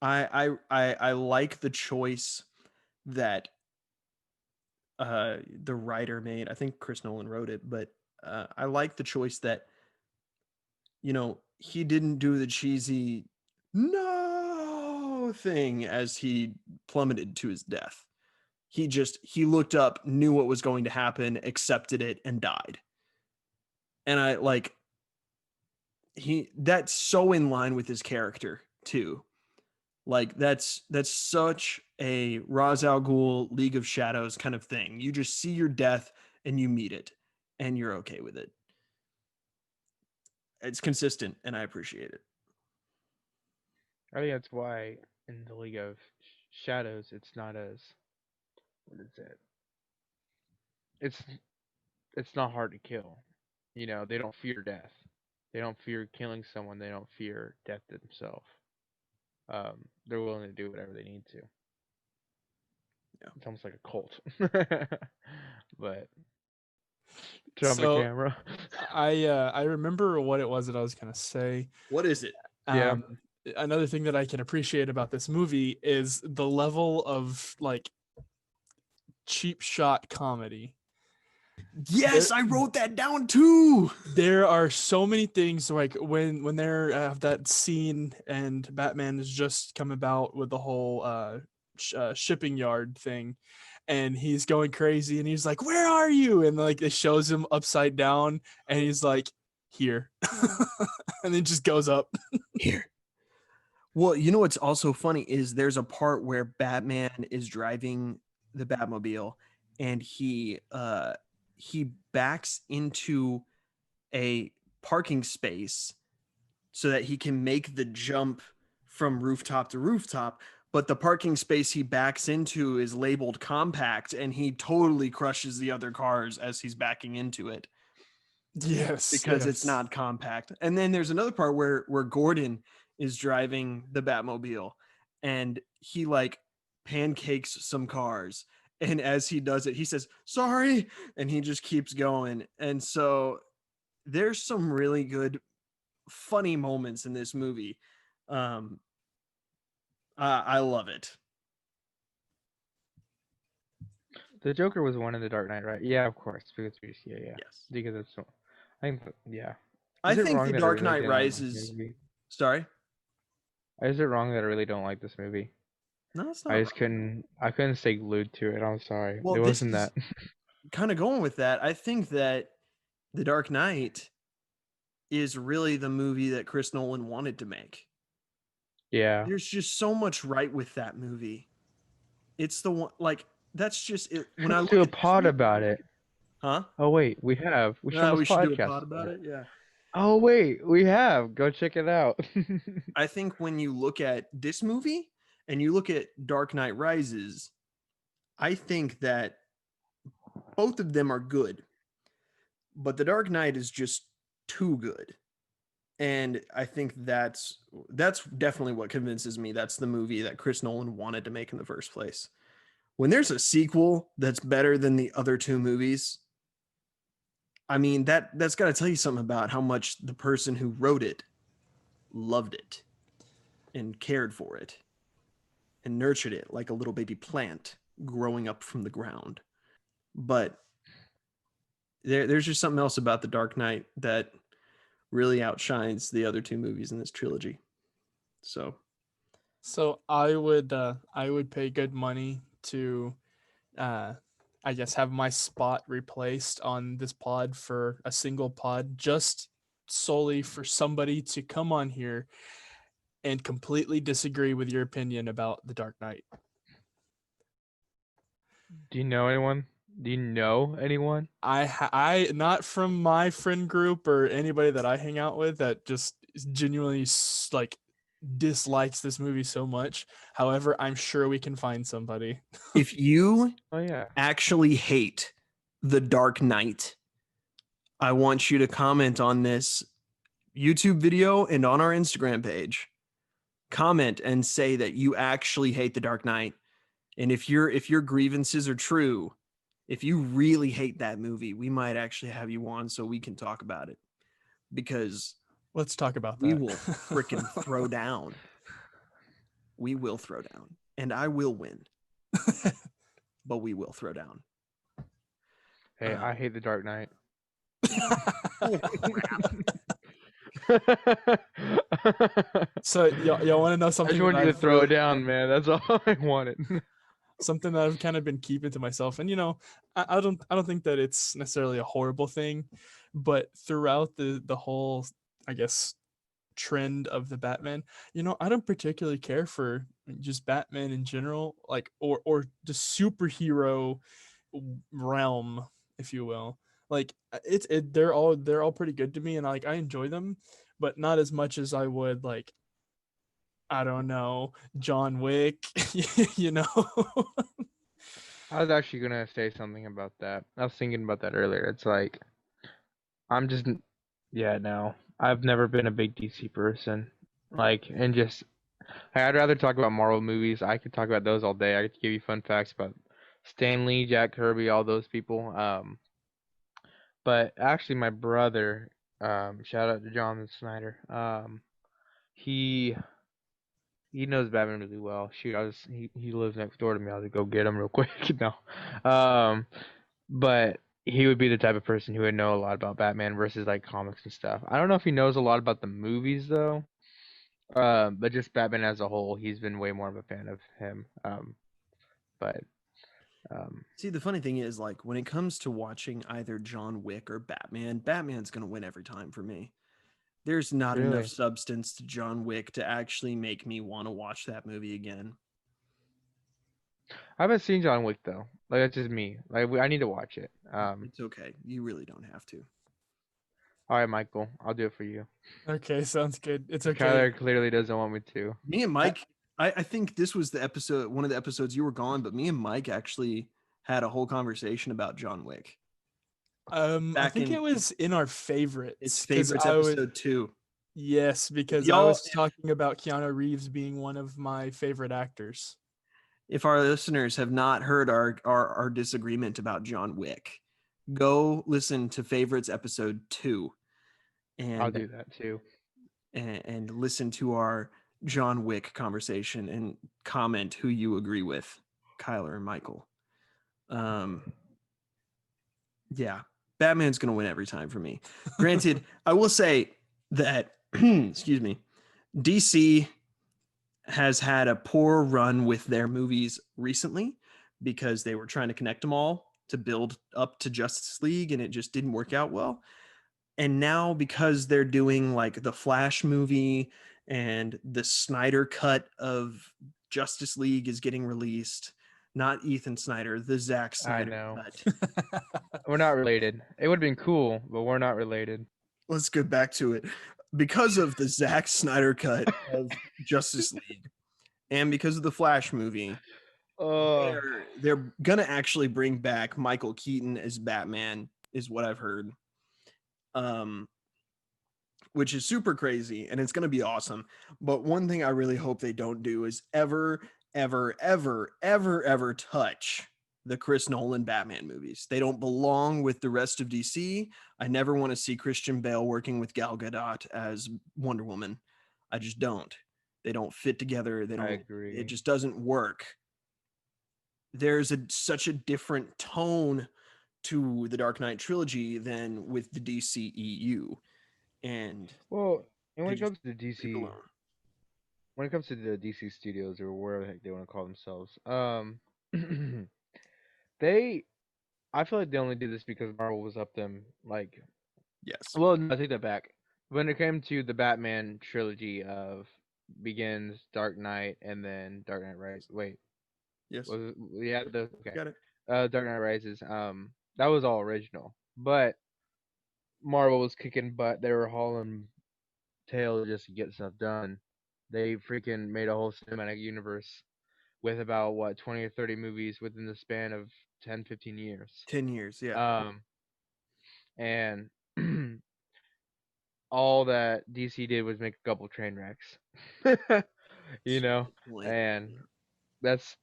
[SPEAKER 2] I like the choice that the writer made. I think Chris Nolan wrote it, but I like the choice that he didn't do the cheesy no thing as he plummeted to his death. He looked up, knew what was going to happen, accepted it, and died. And I like that's so in line with his character too. Like that's such a Ra's al Ghul League of Shadows kind of thing. You just see your death and you meet it, and you're okay with it. It's consistent, and I appreciate it.
[SPEAKER 1] I think that's why in the League of Shadows, it's not as what is it? it's not hard to kill. You know, they don't fear death. They don't fear killing someone. They don't fear death themselves. They're willing to do whatever they need to.
[SPEAKER 2] Yeah.
[SPEAKER 1] It's almost like a cult. But turn on the
[SPEAKER 3] So
[SPEAKER 1] camera.
[SPEAKER 3] I remember what it was that I was gonna say.
[SPEAKER 2] What is it?
[SPEAKER 1] Yeah.
[SPEAKER 3] Another thing that I can appreciate about this movie is the level of like cheap shot comedy.
[SPEAKER 2] Yes, I wrote that down too.
[SPEAKER 3] There are so many things like when they're have that scene and Batman has just come about with the whole shipping yard thing, and he's going crazy and he's like, "Where are you?" And like it shows him upside down and he's like, "Here," and then just goes up.
[SPEAKER 2] Here. Well, you know what's also funny is there's a part where Batman is driving the Batmobile and he backs into a parking space so that he can make the jump from rooftop to rooftop, but the parking space he backs into is labeled compact and he totally crushes the other cars as he's backing into it
[SPEAKER 3] Yes,
[SPEAKER 2] because it's not compact. And then there's another part where Gordon is driving the Batmobile and he like pancakes some cars. And as he does it, he says, "Sorry," and he just keeps going. And so there's some really good funny moments in this movie. Um I love it.
[SPEAKER 1] The Joker was one in the Dark Knight, right? Yeah, of course. Because yeah.
[SPEAKER 2] Yes.
[SPEAKER 1] Because it's so. I think yeah.
[SPEAKER 2] I
[SPEAKER 1] Is it
[SPEAKER 2] think
[SPEAKER 1] wrong
[SPEAKER 2] The
[SPEAKER 1] that I
[SPEAKER 2] Dark
[SPEAKER 1] really
[SPEAKER 2] Knight
[SPEAKER 1] don't like this
[SPEAKER 2] Rises.
[SPEAKER 1] movie?
[SPEAKER 2] Sorry?
[SPEAKER 1] Is it wrong that I really don't like this movie?
[SPEAKER 2] No, it's not
[SPEAKER 1] I just
[SPEAKER 2] wrong.
[SPEAKER 1] couldn't stay glued to it. I'm sorry.
[SPEAKER 2] Well,
[SPEAKER 1] It
[SPEAKER 2] this
[SPEAKER 1] wasn't
[SPEAKER 2] is
[SPEAKER 1] that.
[SPEAKER 2] kind of going with that. I think that The Dark Knight is really the movie that Chris Nolan wanted to make.
[SPEAKER 1] Yeah.
[SPEAKER 2] There's just so much right with that movie. It's the one, like, that's just it. When I
[SPEAKER 1] Let's
[SPEAKER 2] look
[SPEAKER 1] do a
[SPEAKER 2] at this
[SPEAKER 1] pod
[SPEAKER 2] movie,
[SPEAKER 1] about it.
[SPEAKER 2] huh?
[SPEAKER 1] Oh wait, we have. We should
[SPEAKER 2] We
[SPEAKER 1] almost
[SPEAKER 2] should do a
[SPEAKER 1] podcast
[SPEAKER 2] pod about it. Yeah.
[SPEAKER 1] Oh wait, we have. Go check it out.
[SPEAKER 2] I think when you look at this movie and you look at Dark Knight Rises, I think that both of them are good, but The Dark Knight is just too good. And I think that's definitely what convinces me that's the movie that Chris Nolan wanted to make in the first place. When there's a sequel that's better than the other two movies, I mean that's got to tell you something about how much the person who wrote it loved it and cared for it and nurtured it like a little baby plant growing up from the ground. But there's just something else about The Dark Knight that really outshines the other two movies in this trilogy. So
[SPEAKER 3] I would pay good money to I guess have my spot replaced on this pod for a single pod, just solely for somebody to come on here and completely disagree with your opinion about The Dark Knight.
[SPEAKER 1] Do you know anyone? Do you know anyone?
[SPEAKER 3] I not from my friend group or anybody that I hang out with that just genuinely like dislikes this movie so much. However, I'm sure we can find somebody.
[SPEAKER 2] if you
[SPEAKER 1] Oh yeah.
[SPEAKER 2] actually hate The Dark Knight, I want you to comment on this YouTube video and on our Instagram page. Comment and say that you actually hate The Dark Knight. And if your grievances are true, if you really hate that movie, we might actually have you on so we can talk about it. Because
[SPEAKER 3] let's talk about
[SPEAKER 2] we
[SPEAKER 3] that.
[SPEAKER 2] will freaking throw down. We will throw down. And I will win. But we will throw down.
[SPEAKER 1] Hey, I hate The Dark Knight.
[SPEAKER 3] So y'all want to know
[SPEAKER 1] I
[SPEAKER 3] something?
[SPEAKER 1] just wanted you to throw it down, man. That's all I wanted.
[SPEAKER 3] Something that I've kind of been keeping to myself, and I don't think that it's necessarily a horrible thing, but throughout the whole, I guess, trend of the Batman, I don't particularly care for just Batman in general, like or the superhero realm, if you will. Like they're all pretty good to me, and like I enjoy them, but not as much as I would like, I don't know, John Wick, you know.
[SPEAKER 1] I was actually gonna say something about that. I was thinking about that earlier. It's like I'm just yeah, no. I've never been a big DC person. Like and just I'd rather talk about Marvel movies. I could talk about those all day. I could give you fun facts about Stan Lee, Jack Kirby, all those people. But actually my brother, shout out to Jonathan Snyder. He he knows Batman really well. Shoot, he lives next door to me. I was like, go get him real quick. No, um, but he would be the type of person who would know a lot about Batman versus like comics and stuff. I don't know if he knows a lot about the movies though. But just Batman as a whole, he's been way more of a fan of him. But um,
[SPEAKER 2] See, the funny thing is, like, when it comes to watching either John Wick or Batman, Batman's going to win every time for me. There's not enough
[SPEAKER 1] really,
[SPEAKER 2] substance to John Wick to actually make me want to watch that movie again.
[SPEAKER 1] I haven't seen John Wick though. Like that's just me. Like I need to watch it.
[SPEAKER 2] It's okay. You really don't have to.
[SPEAKER 1] All right, Michael, I'll do it for you.
[SPEAKER 3] Okay, sounds good. It's okay.
[SPEAKER 1] Kyler clearly doesn't want me to.
[SPEAKER 2] Me and
[SPEAKER 3] I,
[SPEAKER 2] Mike, I think this was the episode, one of the episodes you were gone, but me and Mike actually had a whole conversation about John Wick
[SPEAKER 3] I
[SPEAKER 2] back
[SPEAKER 3] think it
[SPEAKER 2] in
[SPEAKER 3] was in our
[SPEAKER 2] its
[SPEAKER 3] favorites because
[SPEAKER 2] favorites episode 2.
[SPEAKER 3] yes, because I
[SPEAKER 2] Y'all,
[SPEAKER 3] was talking about Keanu Reeves being one of my favorite actors.
[SPEAKER 2] if our listeners have not heard our disagreement about John Wick, go listen to favorites episode 2
[SPEAKER 1] I'll
[SPEAKER 2] and
[SPEAKER 1] do that too.
[SPEAKER 2] and listen to our John Wick conversation and comment who you agree with, Kyler and Michael. Yeah, Batman's going to win every time for me. Granted, I will say that excuse me, DC has had a poor run with their movies recently because they were trying to connect them all to build up to Justice League and it just didn't work out well. And now because they're doing like the Flash movie and the Snyder cut of Justice League is getting released, not Ethan Snyder, the Zack
[SPEAKER 1] I
[SPEAKER 2] Snyder
[SPEAKER 1] know.
[SPEAKER 2] cut.
[SPEAKER 1] We're not related. It would have been cool, but we're not related.
[SPEAKER 2] Let's get back to it. Because of the Zack Snyder cut of Justice League and because of the Flash movie,
[SPEAKER 1] Oh,
[SPEAKER 2] they're gonna actually bring back Michael Keaton as Batman, is what I've heard. Um, which is super crazy and it's gonna be awesome. But one thing I really hope they don't do is ever touch the Chris Nolan Batman movies. They don't belong with the rest of DC. I never want to see Christian Bale working with Gal Gadot as Wonder Woman. I just don't. They don't fit together. They
[SPEAKER 1] I
[SPEAKER 2] don't. It
[SPEAKER 1] agree.
[SPEAKER 2] just doesn't work. There's such a different tone to the Dark Knight trilogy than with the DCEU, and
[SPEAKER 1] Well, and
[SPEAKER 2] they
[SPEAKER 1] when it
[SPEAKER 2] just
[SPEAKER 1] comes to
[SPEAKER 2] leave it
[SPEAKER 1] DC,
[SPEAKER 2] alone.
[SPEAKER 1] when it comes to the DC studios or wherever the heck they want to call themselves, they, I feel like they only did this because Marvel was up them. Like,
[SPEAKER 2] Yes.
[SPEAKER 1] well, no, I take that back. When it came to the Batman trilogy of Begins, Dark Knight, and then Dark Knight Rises. Wait,
[SPEAKER 2] Yes.
[SPEAKER 1] was it, yeah, the okay,
[SPEAKER 2] Got it.
[SPEAKER 1] Dark Knight Rises. That was all original, but Marvel was kicking butt. They were hauling tail just to get stuff done. They freaking made a whole cinematic universe with about what 20 or 30 movies within the span of 10, 15 years.
[SPEAKER 2] 10 years. Yeah.
[SPEAKER 1] Um, and all that DC did was make a couple train wrecks, you know,
[SPEAKER 2] Point.
[SPEAKER 1] and that's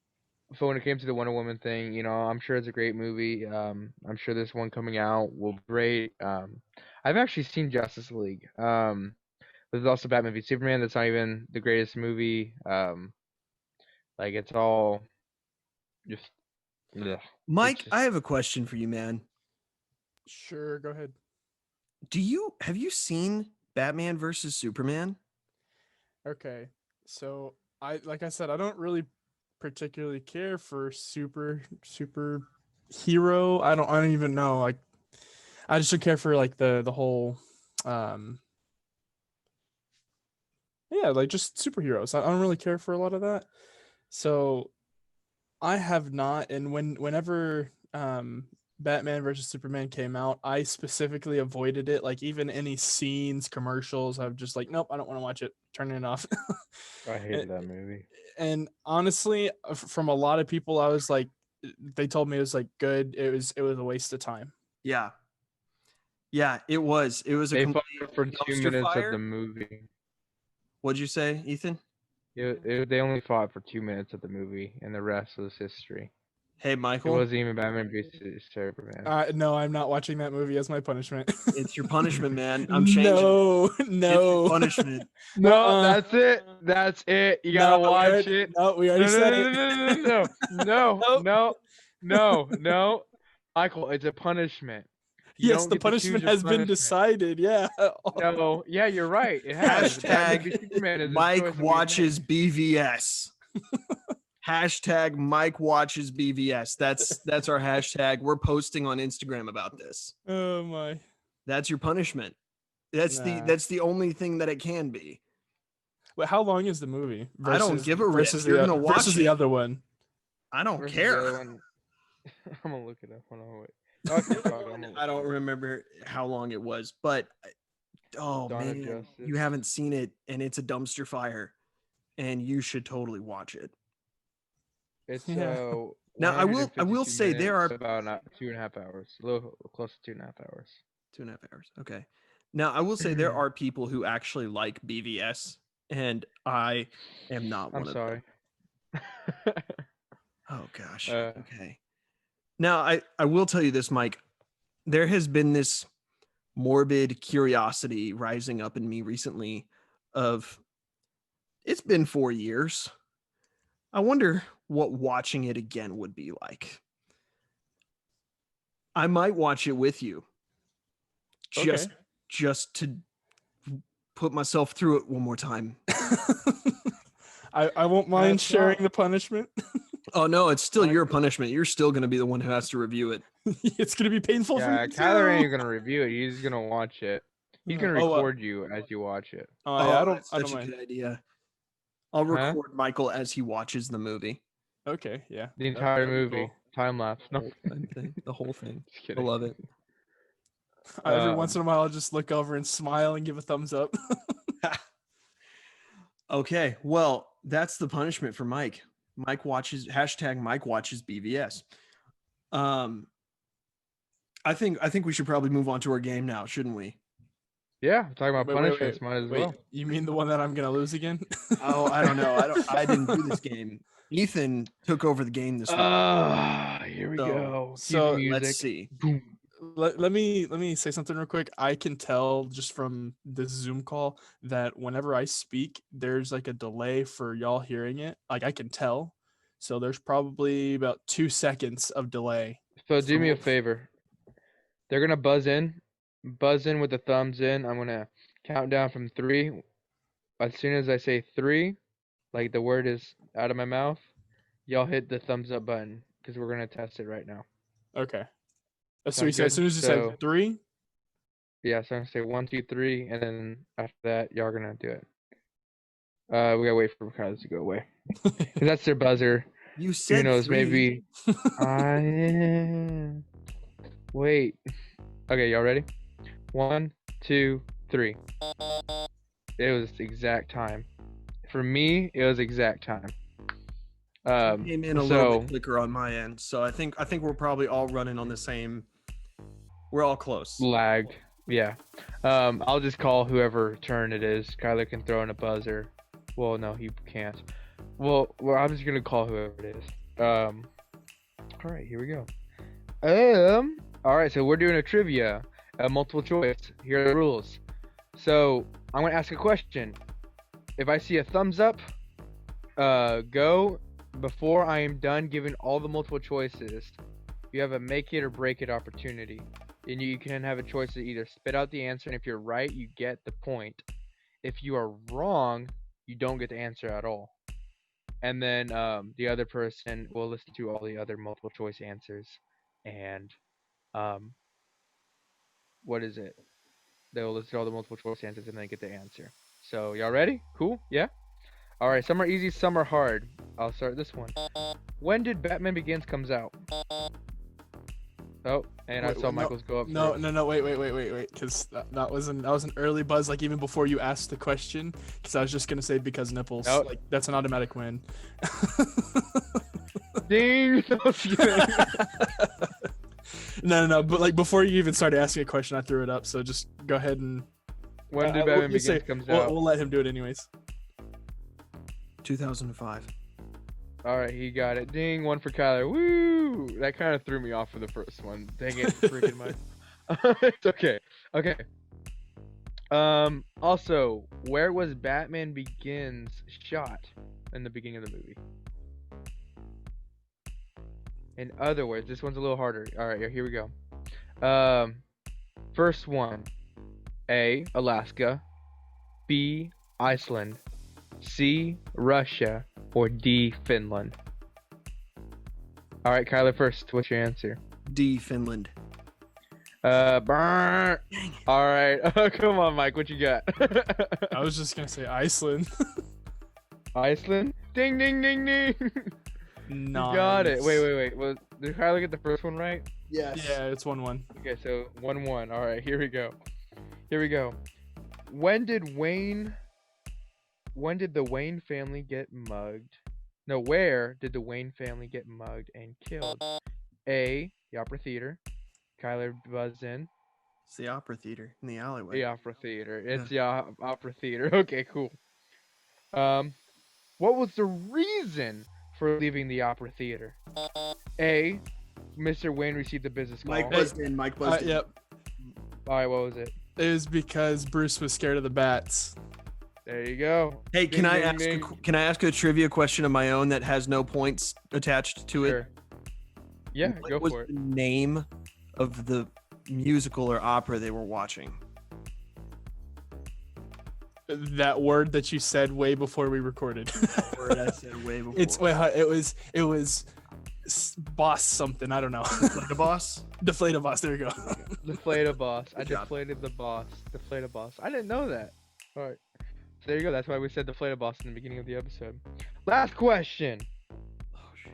[SPEAKER 1] so when it came to the Wonder Woman thing, I'm sure it's a great movie. I'm sure this one coming out will be great. I've actually seen Justice League. There's also Batman v Superman. That's not even the greatest movie. Like it's all just, ugh. It's
[SPEAKER 2] Mike,
[SPEAKER 1] just
[SPEAKER 2] I have a question for you, man.
[SPEAKER 3] Sure, go ahead.
[SPEAKER 2] Have you seen Batman versus Superman?
[SPEAKER 3] Okay. So like I said, I don't really particularly care for super hero. I don't even know. Like I just don't care for like the whole um yeah, like just superheroes. I don't really care for a lot of that. So I have not, and whenever Batman versus Superman came out, I specifically avoided it. Like even any scenes, commercials, I'm just like, nope, I don't want to watch it. Turning it off.
[SPEAKER 1] I
[SPEAKER 3] and,
[SPEAKER 1] hated that movie.
[SPEAKER 3] and honestly, from a lot of people, I was like, they told me it was like good. It was a waste of time.
[SPEAKER 2] Yeah. Yeah, it was. It was a
[SPEAKER 1] They
[SPEAKER 2] complete
[SPEAKER 1] fought for 2
[SPEAKER 2] dumpster
[SPEAKER 1] minutes
[SPEAKER 2] fire.
[SPEAKER 1] of the movie.
[SPEAKER 2] What'd you say, Ethan?
[SPEAKER 1] They only fought for 2 minutes of the movie, and the rest was history.
[SPEAKER 2] Hey,
[SPEAKER 1] It
[SPEAKER 2] Michael.
[SPEAKER 1] wasn't even Batman vs Superman.
[SPEAKER 3] No, I'm not watching that movie as my punishment.
[SPEAKER 2] It's your punishment, man. I'm changing.
[SPEAKER 3] No,
[SPEAKER 2] It's
[SPEAKER 3] no
[SPEAKER 2] your punishment.
[SPEAKER 1] No, that's it. That's it. You gotta watch it.
[SPEAKER 3] No, we already said it.
[SPEAKER 1] No. Michael, it's a punishment. You
[SPEAKER 3] Yes,
[SPEAKER 1] don't
[SPEAKER 3] the
[SPEAKER 1] get to choose
[SPEAKER 3] punishment
[SPEAKER 1] your
[SPEAKER 3] has been
[SPEAKER 1] punishment.
[SPEAKER 3] decided. Yeah.
[SPEAKER 1] No, yeah, you're right. It has. Batman v Superman is a choice
[SPEAKER 2] Mike
[SPEAKER 1] that we
[SPEAKER 2] watches BVS. Hashtag Mike watches BVS. That's our hashtag. We're posting on Instagram about this.
[SPEAKER 3] Oh my.
[SPEAKER 2] That's your punishment. That's the only thing that it can be.
[SPEAKER 3] But how long is the movie?
[SPEAKER 2] I don't give a rip.
[SPEAKER 3] versus
[SPEAKER 2] You're
[SPEAKER 3] the,
[SPEAKER 2] gonna watch
[SPEAKER 3] versus
[SPEAKER 2] it.
[SPEAKER 3] the other one.
[SPEAKER 2] I don't
[SPEAKER 1] versus the
[SPEAKER 2] care.
[SPEAKER 1] other one. I'm gonna look it up. Hold on, wait. Oh, keep talking, I'm gonna look
[SPEAKER 2] I don't
[SPEAKER 1] it up.
[SPEAKER 2] remember how long it was, but oh
[SPEAKER 1] Dawn of
[SPEAKER 2] man,
[SPEAKER 1] Justice.
[SPEAKER 2] you haven't seen it, and it's a dumpster fire, and you should totally watch it.
[SPEAKER 1] It's
[SPEAKER 3] Yeah.
[SPEAKER 2] Now, I will
[SPEAKER 1] 152
[SPEAKER 2] say there
[SPEAKER 1] minutes,
[SPEAKER 2] are-
[SPEAKER 1] about 2.5 hours, a little close to 2.5 hours.
[SPEAKER 2] 2.5 hours. Okay. Now I will say there are people who actually like BVS, and I am not one
[SPEAKER 1] I'm
[SPEAKER 2] of
[SPEAKER 1] sorry.
[SPEAKER 2] them. Oh gosh.
[SPEAKER 1] Uh,
[SPEAKER 2] Okay. Now I will tell you this, Mike. There has been this morbid curiosity rising up in me recently of it's been 4 years. I wonder what watching it again would be like. I might watch it with you. Just to put myself through it one more time.
[SPEAKER 3] I won't mind
[SPEAKER 1] That's
[SPEAKER 3] sharing
[SPEAKER 1] not-
[SPEAKER 3] the punishment.
[SPEAKER 2] Oh no, it's still your punishment. You're still going to be the one who has to review it.
[SPEAKER 3] It's gonna be painful for
[SPEAKER 1] yeah,
[SPEAKER 3] me
[SPEAKER 1] Kyler
[SPEAKER 3] too.
[SPEAKER 1] ain't gonna review it. He's gonna watch it. He's gonna
[SPEAKER 3] Oh,
[SPEAKER 1] record you as you watch it.
[SPEAKER 3] Oh, yeah, I
[SPEAKER 2] that's
[SPEAKER 3] don't
[SPEAKER 2] such a
[SPEAKER 3] mind.
[SPEAKER 2] good idea. I'll
[SPEAKER 1] Huh?
[SPEAKER 2] record Michael as he watches the movie.
[SPEAKER 3] Okay, yeah.
[SPEAKER 1] The entire
[SPEAKER 3] that'd be
[SPEAKER 1] movie,
[SPEAKER 3] cool.
[SPEAKER 1] time lapse. No,
[SPEAKER 2] The whole thing.
[SPEAKER 1] just
[SPEAKER 2] I
[SPEAKER 1] kidding.
[SPEAKER 2] love it.
[SPEAKER 3] Every once in a while, I'll just look over and smile and give a thumbs up.
[SPEAKER 2] Okay, well, that's the punishment for Mike. Mike watches BVS. I think we should probably move on to our game now, shouldn't we?
[SPEAKER 1] Yeah, talking about
[SPEAKER 3] Wait,
[SPEAKER 1] punishments, might as well.
[SPEAKER 3] You mean the one that I'm gonna lose again?
[SPEAKER 2] Oh, I don't know. I didn't do this game. Ethan took over the game this week.
[SPEAKER 1] Here we
[SPEAKER 2] So-
[SPEAKER 1] go. Cue
[SPEAKER 3] so
[SPEAKER 1] the music.
[SPEAKER 2] Let's see.
[SPEAKER 1] Boom.
[SPEAKER 3] let me say something real quick. I can tell just from this Zoom call that whenever I speak, there's like a delay for y'all hearing it. Like I can tell. So there's probably about 2 seconds of delay.
[SPEAKER 1] So do me a
[SPEAKER 3] from-
[SPEAKER 1] favor. They're gonna buzz in with the thumbs in. I'm gonna count down from 3. As soon as I say 3, like the word is out of my mouth, y'all hit the thumbs up button because we're gonna test it right now.
[SPEAKER 3] Okay. So
[SPEAKER 1] Sound
[SPEAKER 3] you said as
[SPEAKER 1] good?
[SPEAKER 3] soon as you
[SPEAKER 1] So-
[SPEAKER 3] said 3.
[SPEAKER 1] Yeah, so I'm gonna say 1, 2, 3, and then after that, y'all are gonna do it. We gotta wait for Kyle to go away because that's their buzzer.
[SPEAKER 2] You said
[SPEAKER 1] Who knows?
[SPEAKER 2] 3.
[SPEAKER 1] Maybe. Wait. Okay, y'all ready? 1, 2, 3. It was exact time. For me, it was exact time.
[SPEAKER 2] Came in a little bit quicker on my end, so I think we're probably all running on the same. We're all close.
[SPEAKER 1] Lagged. Yeah. I'll just call whoever turn it is. Kyler can throw in a buzzer. Well, no, he can't. Well, I'm just gonna call whoever it is. All right, here we go. All right, so we're doing a trivia, multiple choice. Here are the rules. So I'm gonna ask a question. If I see a thumbs up, go before I am done giving all the multiple choices. You have a make it or break it opportunity, and you can have a choice to either spit out the answer, and if you're right, you get the point. If you are wrong, you don't get the answer at all. And then the other person will listen to all the other multiple choice answers, and what is it? They'll listen to all the multiple choice answers and then get the answer. So y'all ready? Cool? Yeah? All right, some are easy, some are hard. I'll start this one. When did Batman Begins comes out? Oh, and I
[SPEAKER 3] Wait,
[SPEAKER 1] saw
[SPEAKER 3] no,
[SPEAKER 1] Michael's go up.
[SPEAKER 3] No,
[SPEAKER 1] first.
[SPEAKER 3] no, wait, because that was an early buzz. Like even before you asked the question, because I was just gonna say because nipples.
[SPEAKER 1] Nope.
[SPEAKER 3] Like that's an automatic win.
[SPEAKER 1] Ding. No, just kidding.
[SPEAKER 3] No. But like before you even started asking a question, I threw it up. So just go ahead and.
[SPEAKER 1] When did
[SPEAKER 3] we'll
[SPEAKER 1] Batman
[SPEAKER 3] just say-
[SPEAKER 1] Begins comes out?
[SPEAKER 3] We'll let him do it anyways.
[SPEAKER 2] 2005.
[SPEAKER 1] All right, he got it. Ding, one for Kyler. Woo! That kind of threw me off for the first one. Dang it, freaking much. It's okay. Okay. Also, where was Batman Begins shot in the beginning of the movie? In other words, this one's a little harder. All right, here we go. First one. A, Alaska. B, Iceland. C, Russia. Or D, Finland. All right, Kyler first. What's your answer?
[SPEAKER 2] D, Finland.
[SPEAKER 1] Burn. All right. Come on, Mike. What you got?
[SPEAKER 3] I was just gonna say Iceland.
[SPEAKER 1] Iceland. Ding, ding, ding, ding. You got it. Wait. Well, did Kyler get the first one right?
[SPEAKER 2] Yes.
[SPEAKER 3] Yeah, it's 1-1.
[SPEAKER 1] Okay, so 1-1. All right, here we go. When did the Wayne family get mugged? No, where did the Wayne family get mugged and killed? A, the Opera Theater. Kyler buzzed in.
[SPEAKER 2] It's the Opera Theater in the alleyway.
[SPEAKER 1] The Opera Theater. It's the Opera Theater. Okay, cool. What was the reason for leaving the Opera Theater? A, Mr. Wayne received a business call.
[SPEAKER 2] Mike buzzed in.
[SPEAKER 3] Yep.
[SPEAKER 1] All right, what was it?
[SPEAKER 3] It was because Bruce was scared of the bats.
[SPEAKER 1] There you go.
[SPEAKER 2] Hey,
[SPEAKER 1] Ding, ding, ding.
[SPEAKER 2] can I ask a trivia question of my own that has no points attached to it?
[SPEAKER 1] Sure. Yeah,
[SPEAKER 2] What
[SPEAKER 1] go
[SPEAKER 2] was
[SPEAKER 1] for it.
[SPEAKER 2] the name of the musical or opera they were watching?
[SPEAKER 3] That word that you said way before we recorded.
[SPEAKER 2] Word I said way before.
[SPEAKER 3] It was boss something. I don't know.
[SPEAKER 2] The boss.
[SPEAKER 3] Deflate a boss. There you go.
[SPEAKER 1] Deflate a boss. I
[SPEAKER 2] Good job.
[SPEAKER 1] deflated the boss. Deflate a boss. I didn't know that. All right. So there you go. That's why we said deflate a boss in the beginning of the episode. Last question.
[SPEAKER 2] Oh shoot.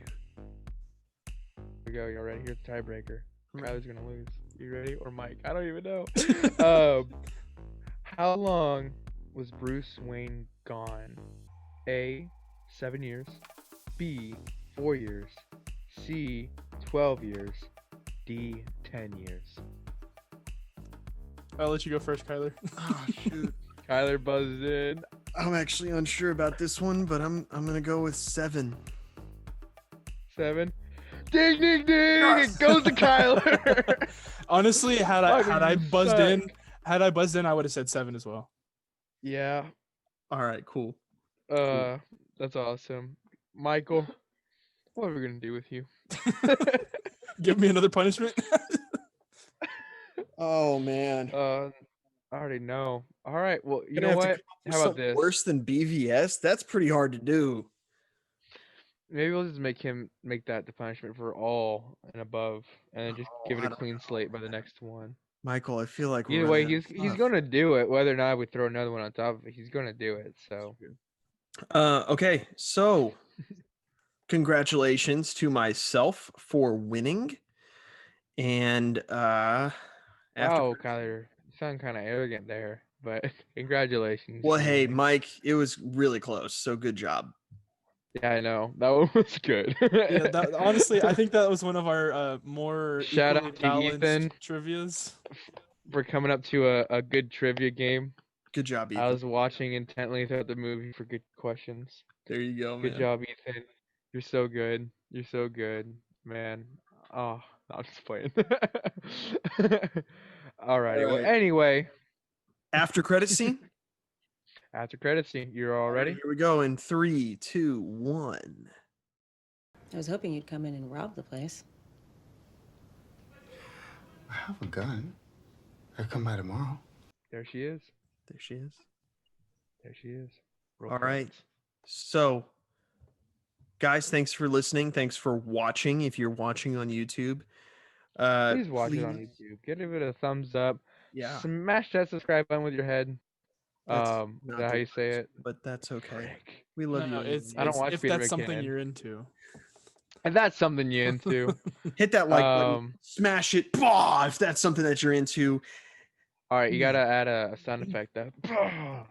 [SPEAKER 1] Here we go. Y'all ready? Here's the tiebreaker.
[SPEAKER 2] Hmm.
[SPEAKER 1] Kyler's gonna lose. You ready? Or Mike? I don't even know. How long was Bruce Wayne gone? A, 7 years. B, 4 years. C, 12 years. D, 10 years.
[SPEAKER 3] I'll let you go first, Kyler.
[SPEAKER 2] Oh shoot.
[SPEAKER 1] Kyler buzzed in.
[SPEAKER 2] I'm actually unsure about this one, but I'm gonna go with 7.
[SPEAKER 1] 7. Ding, ding, ding! It goes to Kyler.
[SPEAKER 3] Honestly, had I
[SPEAKER 1] Fucking
[SPEAKER 3] buzzed
[SPEAKER 1] suck.
[SPEAKER 3] in, I would have said 7 as well.
[SPEAKER 1] Yeah.
[SPEAKER 2] All right, cool.
[SPEAKER 1] That's awesome. Michael, what are we gonna do with you?
[SPEAKER 3] Give me another punishment.
[SPEAKER 2] Oh man.
[SPEAKER 1] I already know. All right. Well, you
[SPEAKER 2] Gonna
[SPEAKER 1] know
[SPEAKER 2] have to
[SPEAKER 1] what?
[SPEAKER 2] come up with
[SPEAKER 1] How about
[SPEAKER 2] something
[SPEAKER 1] this?
[SPEAKER 2] Worse than BVS? That's pretty hard to do.
[SPEAKER 1] Maybe we'll just make him make that the punishment for all and above, and then just give it
[SPEAKER 2] I
[SPEAKER 1] a
[SPEAKER 2] don't
[SPEAKER 1] clean
[SPEAKER 2] know.
[SPEAKER 1] slate by the next one.
[SPEAKER 2] Michael, I feel like we're
[SPEAKER 1] Either way,
[SPEAKER 2] running out
[SPEAKER 1] he's
[SPEAKER 2] of
[SPEAKER 1] gonna do it. Whether or not we throw another one on top of it, he's gonna do it. So
[SPEAKER 2] stuff. Okay, so congratulations to myself for winning. And
[SPEAKER 1] wow, Kyler, you sound kind of arrogant there, but congratulations.
[SPEAKER 2] well,
[SPEAKER 1] for
[SPEAKER 2] hey,
[SPEAKER 1] winning.
[SPEAKER 2] Mike, it was really close. So good job.
[SPEAKER 1] Yeah, I know that one was good.
[SPEAKER 3] Yeah, honestly, I think that was one of our more
[SPEAKER 1] Shout
[SPEAKER 3] equally
[SPEAKER 1] out to
[SPEAKER 3] balanced
[SPEAKER 1] Ethan.
[SPEAKER 3] trivias.
[SPEAKER 1] for coming up to a good trivia game.
[SPEAKER 2] Good job, Ethan.
[SPEAKER 1] I was watching intently throughout the movie for good questions.
[SPEAKER 2] There you go, man.
[SPEAKER 1] Good job, Ethan. You're so good. You're so good, man. Oh, no, I'm just playing. Alrighty. Well,
[SPEAKER 2] Alright.
[SPEAKER 1] anyway,
[SPEAKER 2] After credit scene.
[SPEAKER 1] after credits scene, you're all ready?
[SPEAKER 2] Here we go in 3, 2, 1.
[SPEAKER 4] I was hoping you'd come in and rob the place.
[SPEAKER 5] I have a gun. I'll come by tomorrow.
[SPEAKER 1] There she is.
[SPEAKER 2] There she is.
[SPEAKER 1] There she is. Roll
[SPEAKER 2] All right.
[SPEAKER 1] credits.
[SPEAKER 2] So, guys, thanks for listening. Thanks for watching. If you're watching on YouTube,
[SPEAKER 1] Please watch it on YouTube. Give it a thumbs up.
[SPEAKER 2] Yeah,
[SPEAKER 1] Smash that subscribe button with your head.
[SPEAKER 2] That's
[SPEAKER 1] Is
[SPEAKER 2] not
[SPEAKER 1] that how
[SPEAKER 2] the
[SPEAKER 1] you say it?
[SPEAKER 2] but that's okay.
[SPEAKER 1] Frick.
[SPEAKER 2] We love
[SPEAKER 3] No,
[SPEAKER 2] you.
[SPEAKER 3] it's,
[SPEAKER 1] I don't
[SPEAKER 3] it's-
[SPEAKER 1] watch
[SPEAKER 3] if
[SPEAKER 1] Peter
[SPEAKER 3] that's something
[SPEAKER 1] McKinnon.
[SPEAKER 3] you're into.
[SPEAKER 1] If that's something you're into.
[SPEAKER 2] Hit that like button.
[SPEAKER 1] Um,
[SPEAKER 2] Smash it. Bah, if that's something that you're into.
[SPEAKER 1] all right, you gotta add a sound effect. That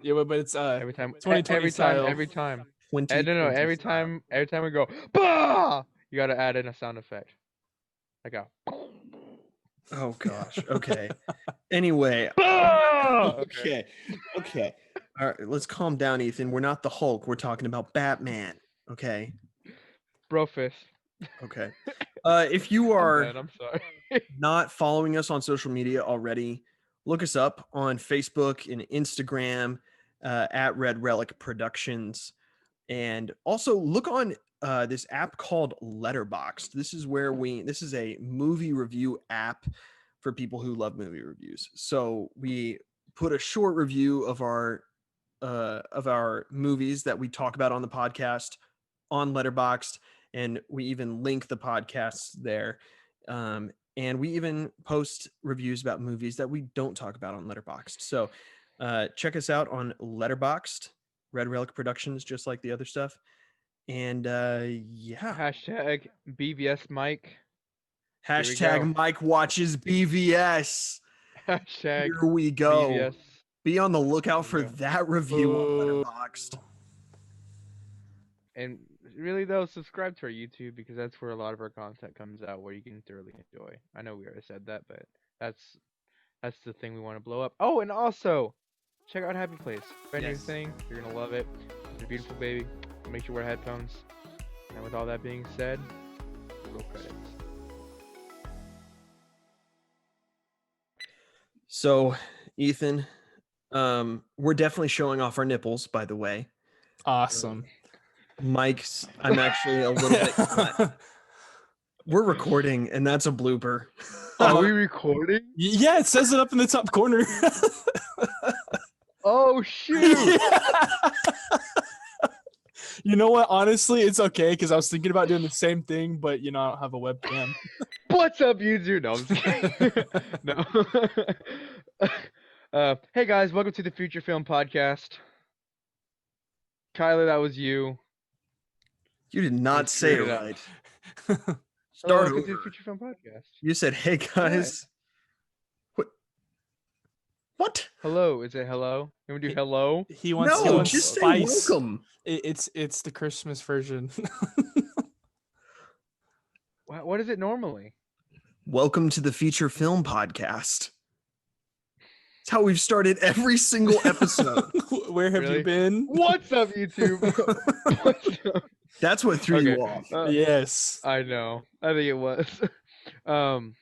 [SPEAKER 3] Yeah, but it's
[SPEAKER 1] every time,
[SPEAKER 3] 2020
[SPEAKER 1] every time,
[SPEAKER 3] style.
[SPEAKER 1] every time.
[SPEAKER 2] 20.
[SPEAKER 1] No, every time we go, bah! You gotta add in a sound effect. Like a.
[SPEAKER 2] Oh gosh. Okay. Anyway.
[SPEAKER 1] Okay.
[SPEAKER 2] Okay. All right. Let's calm down, Ethan. We're not the Hulk. We're talking about Batman. Okay.
[SPEAKER 1] Bro fist.
[SPEAKER 2] Okay. If you
[SPEAKER 1] I'm
[SPEAKER 2] are
[SPEAKER 1] done. I'm sorry.
[SPEAKER 2] not following us on social media already, look us up on Facebook and Instagram at Red Relic Productions. And also look on this app called Letterboxd. This is a movie review app for people who love movie reviews. So we put a short review of our movies that we talk about on the podcast on Letterboxd, and we even link the podcasts there. And we even post reviews about movies that we don't talk about on Letterboxd. So check us out on Letterboxd, Red Relic Productions, just like the other stuff. And yeah,
[SPEAKER 1] Hashtag BVS Mike.
[SPEAKER 2] hashtag Mike watches BVS.
[SPEAKER 1] Hashtag
[SPEAKER 2] Here we go.
[SPEAKER 1] BVS.
[SPEAKER 2] Be on the lookout for
[SPEAKER 1] Yeah.
[SPEAKER 2] that review on Letterboxd.
[SPEAKER 1] And really though, subscribe to our YouTube because that's where a lot of our content comes out, where you can thoroughly enjoy. I know we already said that, but that's the thing we want to blow up. Oh, and also check out Happy Place. Brand new
[SPEAKER 2] Yes.
[SPEAKER 1] thing. You're gonna love it. It's a beautiful baby. Make sure you wear headphones. And with all that being said, roll credits.
[SPEAKER 2] So, Ethan, we're definitely showing off our nipples, by the way.
[SPEAKER 3] Awesome.
[SPEAKER 2] Mike's, I'm actually a little bit cut. We're recording, and that's a blooper.
[SPEAKER 1] Are we recording?
[SPEAKER 3] Yeah, it says it up in the top corner.
[SPEAKER 1] Oh shoot!
[SPEAKER 3] You know what? Honestly, it's okay because I was thinking about doing the same thing, but I don't have a webcam.
[SPEAKER 1] What's up, YouTube? No, I'm just kidding. No. Hey guys, welcome to the Future Film Podcast. Kyler, that was you.
[SPEAKER 2] You did not
[SPEAKER 1] You
[SPEAKER 2] say it
[SPEAKER 1] screwed it up.
[SPEAKER 2] right.
[SPEAKER 1] Hello,
[SPEAKER 2] Start
[SPEAKER 1] welcome to the
[SPEAKER 2] over.
[SPEAKER 1] Future Film Podcast.
[SPEAKER 2] You said, "Hey guys." What?
[SPEAKER 1] Hello, is it hello? Can we do hello?
[SPEAKER 3] He wants
[SPEAKER 2] No, just say
[SPEAKER 3] spice.
[SPEAKER 2] welcome.
[SPEAKER 3] It's the Christmas version.
[SPEAKER 1] What is it normally?
[SPEAKER 2] Welcome to the Feature Film Podcast. It's how we've started every single episode.
[SPEAKER 3] Where have
[SPEAKER 1] Really?
[SPEAKER 3] you been?
[SPEAKER 1] What's up, YouTube? What's up?
[SPEAKER 2] That's what threw you off.
[SPEAKER 3] Yes.
[SPEAKER 1] I know. I think it was. Welcome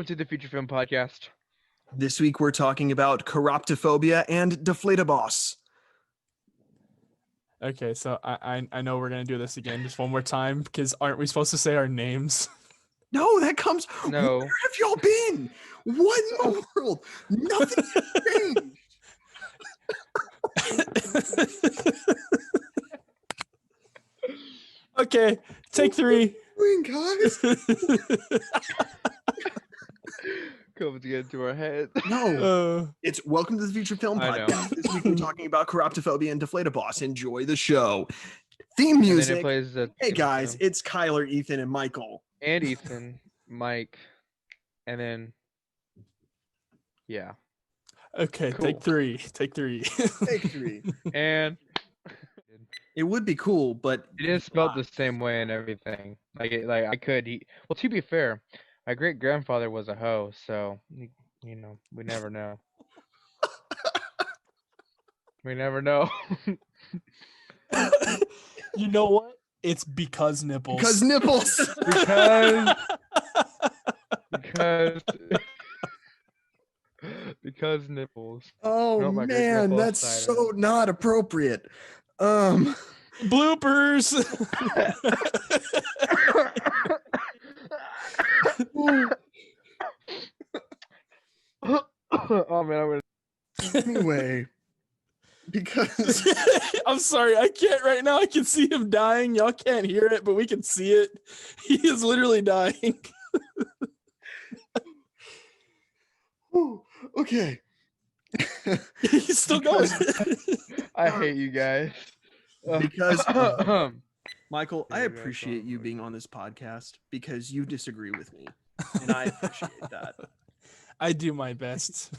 [SPEAKER 1] to the Future Film Podcast.
[SPEAKER 2] This week we're talking about Chiroptophobia and Deflataboss.
[SPEAKER 3] Okay, so I know we're gonna do this again just one more time because aren't we supposed to say our names?
[SPEAKER 2] No, that comes.
[SPEAKER 1] No.
[SPEAKER 2] Where have y'all been? What in the world? Nothing has changed.
[SPEAKER 3] Okay, take 3.
[SPEAKER 2] What are you doing, guys?
[SPEAKER 1] Coming to get into our head.
[SPEAKER 2] No, it's Welcome to the Future Film
[SPEAKER 1] I know.
[SPEAKER 2] Podcast. This week we're talking about Chiroptophobia and Deflataboss. Enjoy the show. Theme
[SPEAKER 1] And then it
[SPEAKER 2] music.
[SPEAKER 1] plays the
[SPEAKER 2] Hey
[SPEAKER 1] theme
[SPEAKER 2] guys,
[SPEAKER 1] song.
[SPEAKER 2] it's Kyler, Ethan, and Michael.
[SPEAKER 1] And Ethan, Mike, and then yeah,
[SPEAKER 3] Okay,
[SPEAKER 1] Cool.
[SPEAKER 3] take 3. Take 3.
[SPEAKER 2] Take 3.
[SPEAKER 1] and
[SPEAKER 2] It would be cool, but
[SPEAKER 1] it is spelled the same way and everything. Like I could. Well, to be fair, my great grandfather was a hoe, so we never know. We never know.
[SPEAKER 3] You know what? It's because nipples.
[SPEAKER 2] because nipples.
[SPEAKER 1] because nipples.
[SPEAKER 2] Oh
[SPEAKER 1] No, my great
[SPEAKER 2] man,
[SPEAKER 1] grandpa
[SPEAKER 2] that's
[SPEAKER 1] cider.
[SPEAKER 2] so not appropriate.
[SPEAKER 3] Bloopers.
[SPEAKER 1] Oh man, I'm gonna.
[SPEAKER 2] Anyway, because
[SPEAKER 3] I'm sorry, I can't right now. I can see him dying. Y'all can't hear it, but we can see it. He is literally dying.
[SPEAKER 2] Ooh, okay.
[SPEAKER 3] He's still going.
[SPEAKER 1] I hate you guys.
[SPEAKER 2] Because Michael, I
[SPEAKER 1] Yeah, you guys
[SPEAKER 2] appreciate
[SPEAKER 1] don't
[SPEAKER 2] you
[SPEAKER 1] like-
[SPEAKER 2] being on this podcast because you disagree with me, and I appreciate that.
[SPEAKER 3] I do my best.